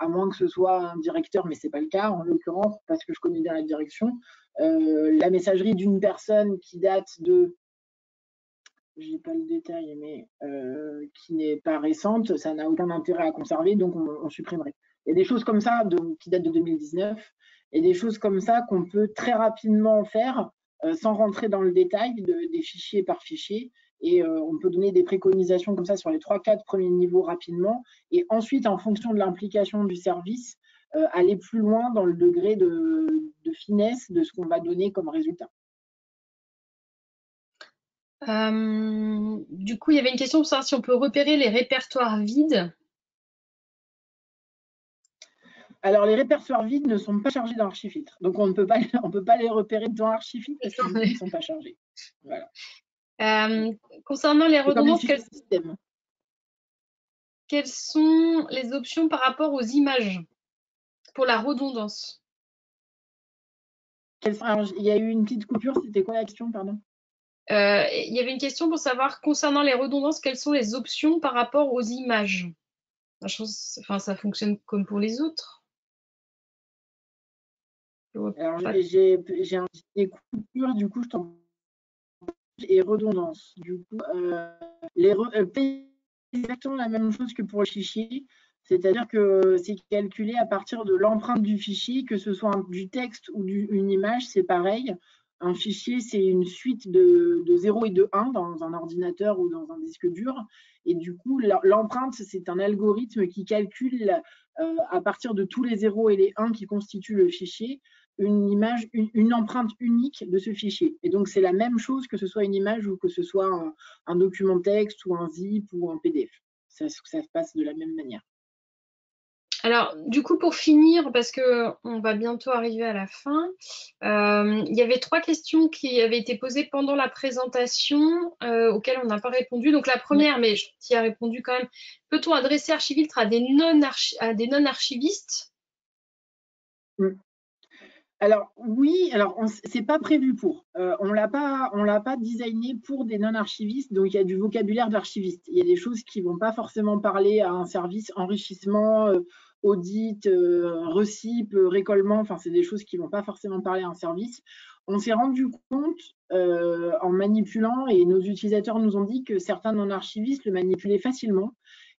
À moins que ce soit un directeur, mais ce n'est pas le cas en l'occurrence, parce que je connais bien la direction. La messagerie d'une personne qui date de, je n'ai pas le détail, mais qui n'est pas récente, ça n'a aucun intérêt à conserver, donc on supprimerait. Il y a des choses comme ça qui datent de 2019, et des choses comme ça qu'on peut très rapidement faire sans rentrer dans le détail des fichiers par fichier. Et on peut donner des préconisations comme ça sur les 3-4 premiers niveaux rapidement. Et ensuite, en fonction de l'implication du service, aller plus loin dans le degré de finesse de ce qu'on va donner comme résultat. Du coup, il y avait une question pour savoir si on peut repérer les répertoires vides. Alors, les répertoires vides ne sont pas chargés dans Archifiltre. Donc, on ne peut pas les repérer dans Archifiltre parce qu'ils ne sont pas chargés. Voilà. Concernant les redondances, système. Quelles sont les options par rapport aux images? pour la redondance. Alors, il y a eu une petite coupure, c'était quoi la question, pardon? Il y avait une question pour savoir, concernant les redondances, quelles sont les options par rapport aux images? Enfin, ça fonctionne comme pour les autres. Alors, j'ai des coupures, du coup, je t'en et redondance. Du coup, exactement la même chose que pour le fichier, c'est-à-dire que c'est calculé à partir de l'empreinte du fichier, que ce soit du texte ou une image, c'est pareil. Un fichier, c'est une suite de 0 et de 1 dans un ordinateur ou dans un disque dur. Et du coup, l'empreinte, c'est un algorithme qui calcule à partir de tous les 0 et les 1 qui constituent le fichier, une image, une empreinte unique de ce fichier. Et donc, c'est la même chose que ce soit une image ou que ce soit un document texte ou un zip ou un PDF. Ça se passe de la même manière. Alors, du coup, pour finir, parce qu'on va bientôt arriver à la fin, il y avait 3 questions qui avaient été posées pendant la présentation auxquelles on n'a pas répondu. Donc, la première, mais tu y as répondu quand même, peut-on adresser Archifiltre à des non-archivistes? Alors oui, alors c'est pas prévu pour. On l'a pas designé pour des non-archivistes, donc il y a du vocabulaire d'archiviste. Il y a des choses qui vont pas forcément parler à un service enrichissement, audit, recip, récollement. Enfin, c'est des choses qui vont pas forcément parler à un service. On s'est rendu compte en manipulant, et nos utilisateurs nous ont dit que certains non-archivistes le manipulaient facilement.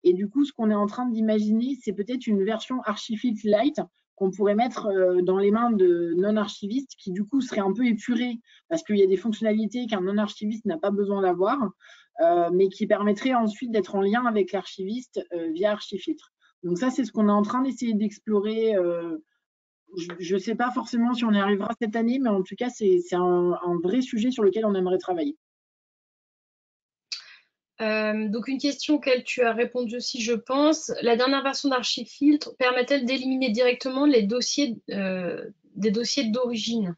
Et du coup, ce qu'on est en train d'imaginer, c'est peut-être une version Archifiltre Lite qu'on pourrait mettre dans les mains de non-archivistes qui, du coup, seraient un peu épurés parce qu'il y a des fonctionnalités qu'un non-archiviste n'a pas besoin d'avoir, mais qui permettraient ensuite d'être en lien avec l'archiviste via Archifiltre. Donc ça, c'est ce qu'on est en train d'essayer d'explorer. Je ne sais pas forcément si on y arrivera cette année, mais en tout cas, c'est un vrai sujet sur lequel on aimerait travailler. Donc une question auquel tu as répondu aussi, je pense. La dernière version d'Archifiltre permet-elle d'éliminer directement les dossiers des dossiers d'origine?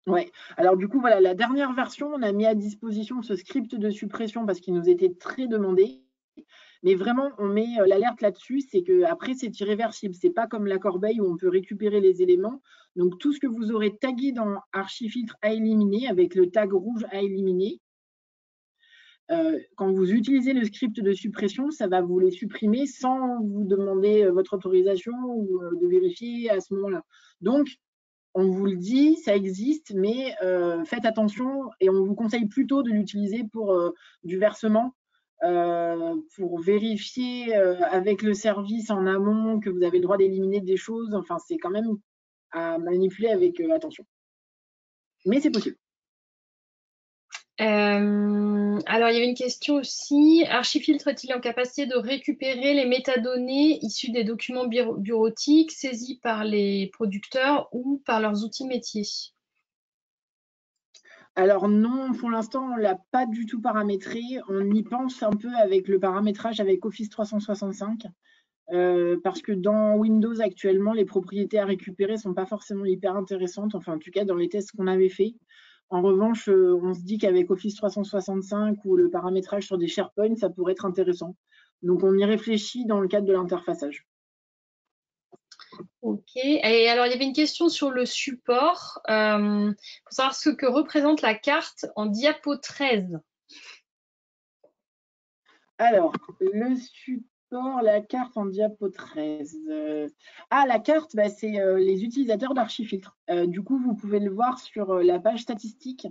Ouais. Alors du coup, voilà, la dernière version, on a mis à disposition ce script de suppression parce qu'il nous était très demandé. Mais vraiment, on met l'alerte là-dessus, c'est qu'après, c'est irréversible. C'est pas comme la corbeille où on peut récupérer les éléments. Donc tout ce que vous aurez tagué dans Archifiltre à éliminer, avec le tag rouge à éliminer, quand vous utilisez le script de suppression, ça va vous les supprimer sans vous demander votre autorisation ou de vérifier à ce moment-là. Donc, on vous le dit, ça existe, mais faites attention et on vous conseille plutôt de l'utiliser pour du versement, pour vérifier avec le service en amont que vous avez le droit d'éliminer des choses. Enfin, c'est quand même à manipuler avec attention. Mais c'est possible. Alors, il y avait une question aussi. Archifiltre est-il en capacité de récupérer les métadonnées issues des documents bureautiques saisis par les producteurs ou par leurs outils métiers? Alors non, pour l'instant, on ne l'a pas du tout paramétré. On y pense un peu avec le paramétrage avec Office 365. Parce que dans Windows actuellement, les propriétés à récupérer ne sont pas forcément hyper intéressantes, enfin en tout cas dans les tests qu'on avait fait. En revanche, on se dit qu'avec Office 365 ou le paramétrage sur des SharePoint, ça pourrait être intéressant. Donc on y réfléchit dans le cadre de l'interfaçage. Ok. Et alors, il y avait une question sur le support. Pour savoir ce que représente la carte en diapo 13. Alors, le support, la carte en diapo 13. La carte, bah, c'est les utilisateurs d'Archifiltre. Du coup, vous pouvez le voir sur la page statistique.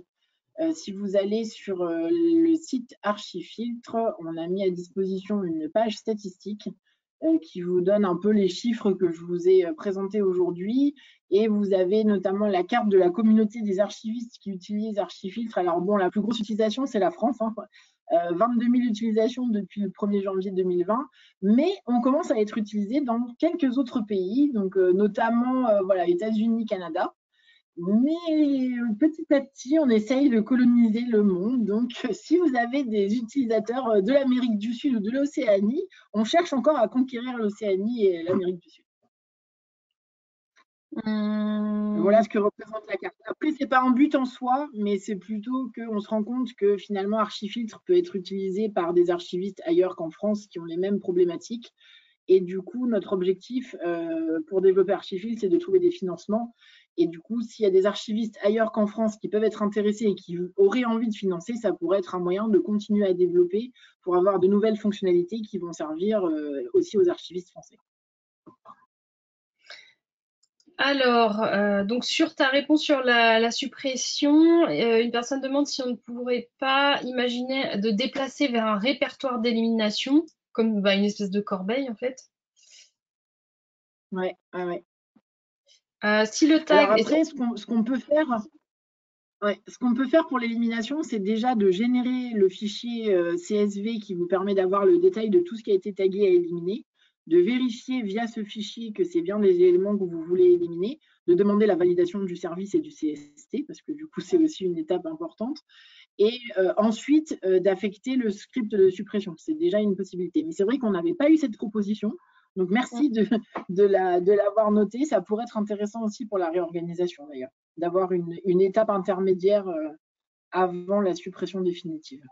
Si vous allez sur le site Archifiltre, on a mis à disposition une page statistique qui vous donne un peu les chiffres que je vous ai présentés aujourd'hui. Et vous avez notamment la carte de la communauté des archivistes qui utilisent Archifiltre. Alors bon, la plus grosse utilisation, c'est la France. 22 000 utilisations depuis le 1er janvier 2020. Mais on commence à être utilisé dans quelques autres pays, donc notamment États-Unis, Canada. Mais petit à petit, on essaye de coloniser le monde. Donc, si vous avez des utilisateurs de l'Amérique du Sud ou de l'Océanie, on cherche encore à conquérir l'Océanie et l'Amérique du Sud. Voilà ce que représente la carte. Après, ce n'est pas un but en soi, mais c'est plutôt qu'on se rend compte que finalement, Archifiltre peut être utilisé par des archivistes ailleurs qu'en France qui ont les mêmes problématiques. Et du coup, notre objectif pour développer Archifil, c'est de trouver des financements. Et du coup, s'il y a des archivistes ailleurs qu'en France qui peuvent être intéressés et qui auraient envie de financer, ça pourrait être un moyen de continuer à développer pour avoir de nouvelles fonctionnalités qui vont servir aussi aux archivistes français. Alors, donc sur ta réponse sur la suppression, une personne demande si on ne pourrait pas imaginer de déplacer vers un répertoire d'élimination, comme une espèce de corbeille en fait. Ouais, ouais. Si le tag. Alors après, ce qu'on peut faire, ce qu'on peut faire pour l'élimination, c'est déjà de générer le fichier CSV qui vous permet d'avoir le détail de tout ce qui a été tagué à éliminer, de vérifier via ce fichier que c'est bien les éléments que vous voulez éliminer, de demander la validation du service et du CST, parce que du coup, c'est aussi une étape importante, et ensuite d'affecter le script de suppression. C'est déjà une possibilité. Mais c'est vrai qu'on n'avait pas eu cette proposition, donc merci de l'avoir noté. Ça pourrait être intéressant aussi pour la réorganisation d'ailleurs, d'avoir une étape intermédiaire avant la suppression définitive.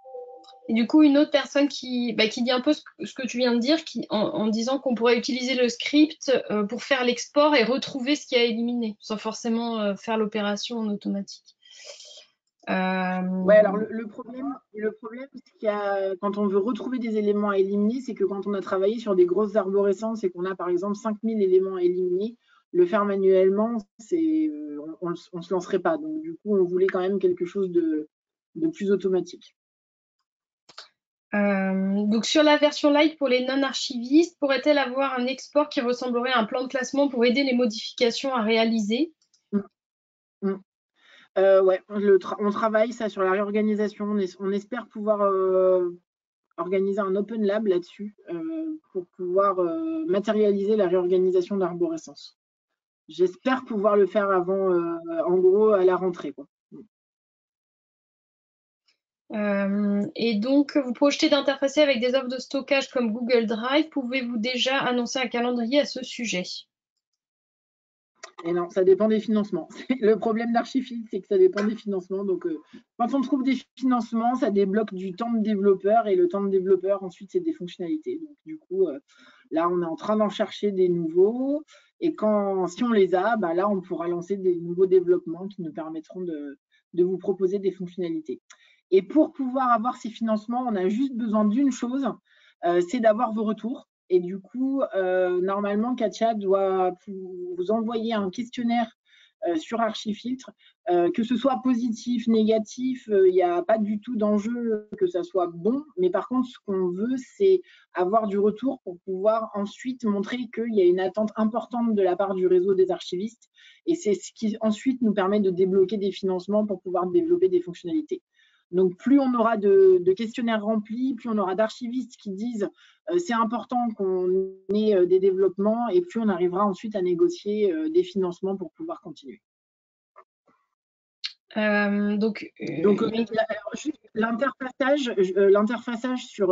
Et du coup, une autre personne qui dit un peu ce que tu viens de dire, en disant qu'on pourrait utiliser le script pour faire l'export et retrouver ce qui a éliminé, sans forcément faire l'opération en automatique. Ouais, alors le problème c'est qu'il y a, quand on veut retrouver des éléments à éliminer, c'est que quand on a travaillé sur des grosses arborescences et qu'on a par exemple 5000 éléments à éliminer, le faire manuellement, on ne se lancerait pas. Donc du coup, on voulait quand même quelque chose de plus automatique. Donc sur la version light pour les non-archivistes, pourrait-elle avoir un export qui ressemblerait à un plan de classement pour aider les modifications à réaliser? Ouais, on travaille ça sur la réorganisation. On espère pouvoir organiser un Open Lab là-dessus pour pouvoir matérialiser la réorganisation d'arborescence. J'espère pouvoir le faire avant, en gros, à la rentrée, quoi. Et donc, vous projetez d'interfacer avec des offres de stockage comme Google Drive. Pouvez-vous déjà annoncer un calendrier à ce sujet? Et non, ça dépend des financements. Le problème d'Archifil, c'est que ça dépend des financements. Donc, quand on trouve des financements, ça débloque du temps de développeur et le temps de développeur, ensuite, c'est des fonctionnalités. Donc, du coup, là, on est en train d'en chercher des nouveaux. Et si on les a, bah, là, on pourra lancer des nouveaux développements qui nous permettront de vous proposer des fonctionnalités. Et pour pouvoir avoir ces financements, on a juste besoin d'une chose, c'est d'avoir vos retours. Et du coup, normalement, Katia doit vous envoyer un questionnaire sur Archifiltre, que ce soit positif, négatif, il n'y a pas du tout d'enjeu que ça soit bon. Mais par contre, ce qu'on veut, c'est avoir du retour pour pouvoir ensuite montrer qu'il y a une attente importante de la part du réseau des archivistes. Et c'est ce qui ensuite nous permet de débloquer des financements pour pouvoir développer des fonctionnalités. Donc, plus on aura de questionnaires remplis, plus on aura d'archivistes qui disent c'est important qu'on ait des développements et plus on arrivera ensuite à négocier des financements pour pouvoir continuer. Donc, l'interfaçage sur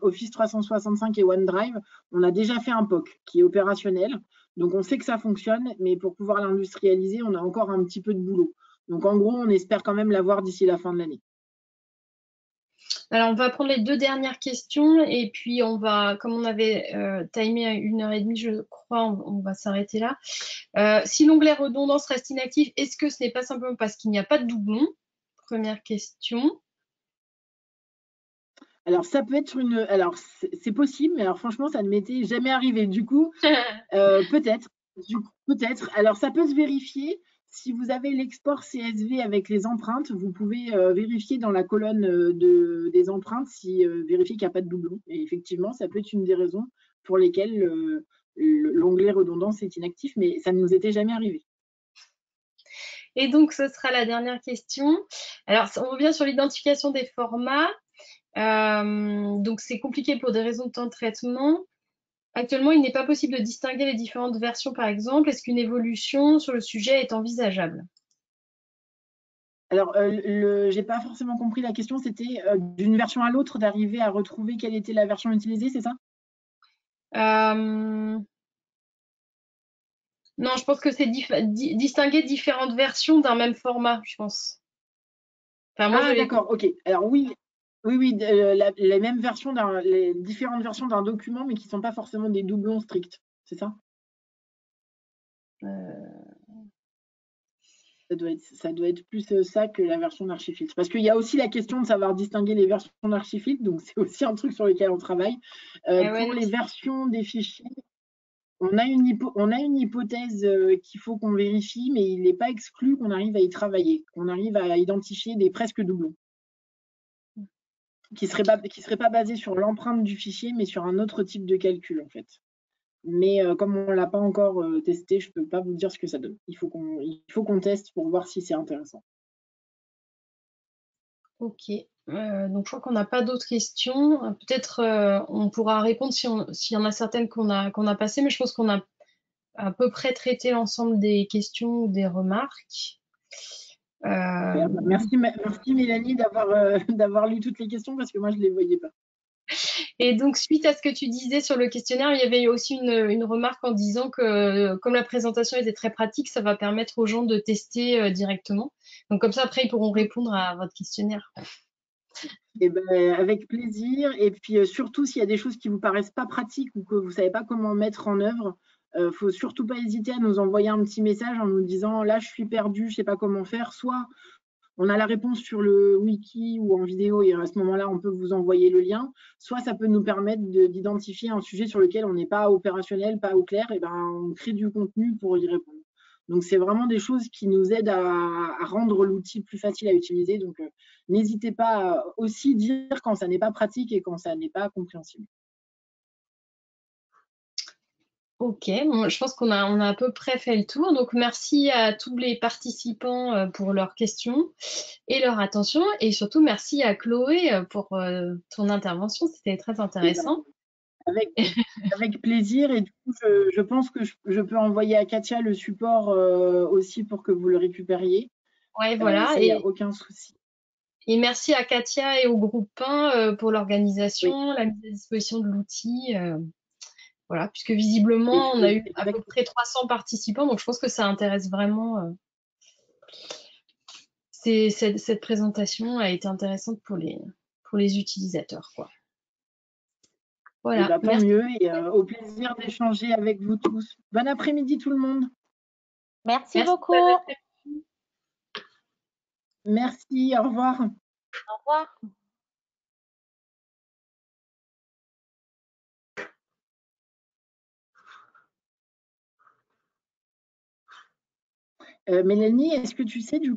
Office 365 et OneDrive, on a déjà fait un POC qui est opérationnel. Donc, on sait que ça fonctionne, mais pour pouvoir l'industrialiser, on a encore un petit peu de boulot. Donc, en gros, on espère quand même l'avoir d'ici la fin de l'année. Alors, on va prendre les deux dernières questions et puis on va, comme on avait timé à 1h30, je crois, on va s'arrêter là. Si l'onglet redondance reste inactif, est-ce que ce n'est pas simplement parce qu'il n'y a pas de doublon? Première question. Alors, ça peut être alors, c'est possible, mais alors franchement, ça ne m'était jamais arrivé. Du coup, peut-être. Peut-être. Alors, ça peut se vérifier. Si vous avez l'export CSV avec les empreintes, vous pouvez vérifier dans la colonne des empreintes vérifier qu'il n'y a pas de doublon. Et effectivement, ça peut être une des raisons pour lesquelles l'onglet redondance est inactif, mais ça ne nous était jamais arrivé. Et donc, ce sera la dernière question. Alors, on revient sur l'identification des formats. Donc, c'est compliqué pour des raisons de temps de traitement. Actuellement, il n'est pas possible de distinguer les différentes versions, par exemple. Est-ce qu'une évolution sur le sujet est envisageable? Alors, je n'ai pas forcément compris la question. C'était d'une version à l'autre, d'arriver à retrouver quelle était la version utilisée, c'est ça? Non, je pense que c'est distinguer différentes versions d'un même format, je pense. Enfin, moi, Ah, d'accord, ok. Alors oui, Oui, les mêmes versions, les différentes versions d'un document, mais qui ne sont pas forcément des doublons stricts, c'est ça? Ça doit être plus ça que la version d'Archifiltre. Parce qu'il y a aussi la question de savoir distinguer les versions d'Archifiltre, donc c'est aussi un truc sur lequel on travaille. Pour les versions des fichiers, on a une hypothèse qu'il faut qu'on vérifie, mais il n'est pas exclu qu'on arrive à y travailler, qu'on arrive à identifier des presque doublons, qui ne seraient pas basés sur l'empreinte du fichier, mais sur un autre type de calcul, en fait. Mais comme on ne l'a pas encore testé, je ne peux pas vous dire ce que ça donne. Il faut qu'on teste pour voir si c'est intéressant. Ok. Donc, je crois qu'on n'a pas d'autres questions. Peut-être on pourra répondre s'il y en a certaines qu'on a passées, mais je pense qu'on a à peu près traité l'ensemble des questions ou des remarques. Merci Mélanie d'avoir lu toutes les questions parce que moi, je ne les voyais pas. Et donc, suite à ce que tu disais sur le questionnaire, il y avait aussi une remarque en disant que comme la présentation était très pratique, ça va permettre aux gens de tester directement. Donc, comme ça, après, ils pourront répondre à votre questionnaire. Eh ben, avec plaisir. Et puis, surtout, s'il y a des choses qui ne vous paraissent pas pratiques ou que vous ne savez pas comment mettre en œuvre, il ne faut surtout pas hésiter à nous envoyer un petit message en nous disant « Là, je suis perdu, je ne sais pas comment faire ». Soit on a la réponse sur le wiki ou en vidéo et à ce moment-là, on peut vous envoyer le lien. Soit ça peut nous permettre d'identifier un sujet sur lequel on n'est pas opérationnel, pas au clair, et ben on crée du contenu pour y répondre. Donc, c'est vraiment des choses qui nous aident à rendre l'outil plus facile à utiliser. Donc, n'hésitez pas à aussi dire quand ça n'est pas pratique et quand ça n'est pas compréhensible. Ok, bon, je pense qu'on a à peu près fait le tour. Donc, merci à tous les participants pour leurs questions et leur attention. Et surtout, merci à Chloé pour ton intervention. C'était très intéressant. Avec plaisir. Et du coup, je pense que je peux envoyer à Katia le support aussi pour que vous le récupériez. Ouais, voilà. Ça, il n'y a aucun souci. Et merci à Katia et au groupe 1 pour l'organisation, la mise à disposition de l'outil. Voilà, puisque visiblement, on a eu à peu près 300 participants, donc je pense que ça intéresse vraiment. Cette présentation a été intéressante pour les utilisateurs, quoi. Voilà, et bah, tant mieux et au plaisir d'échanger avec vous tous. Bon après-midi tout le monde. Merci beaucoup. Merci, au revoir. Au revoir. Mélanie, est-ce que tu sais du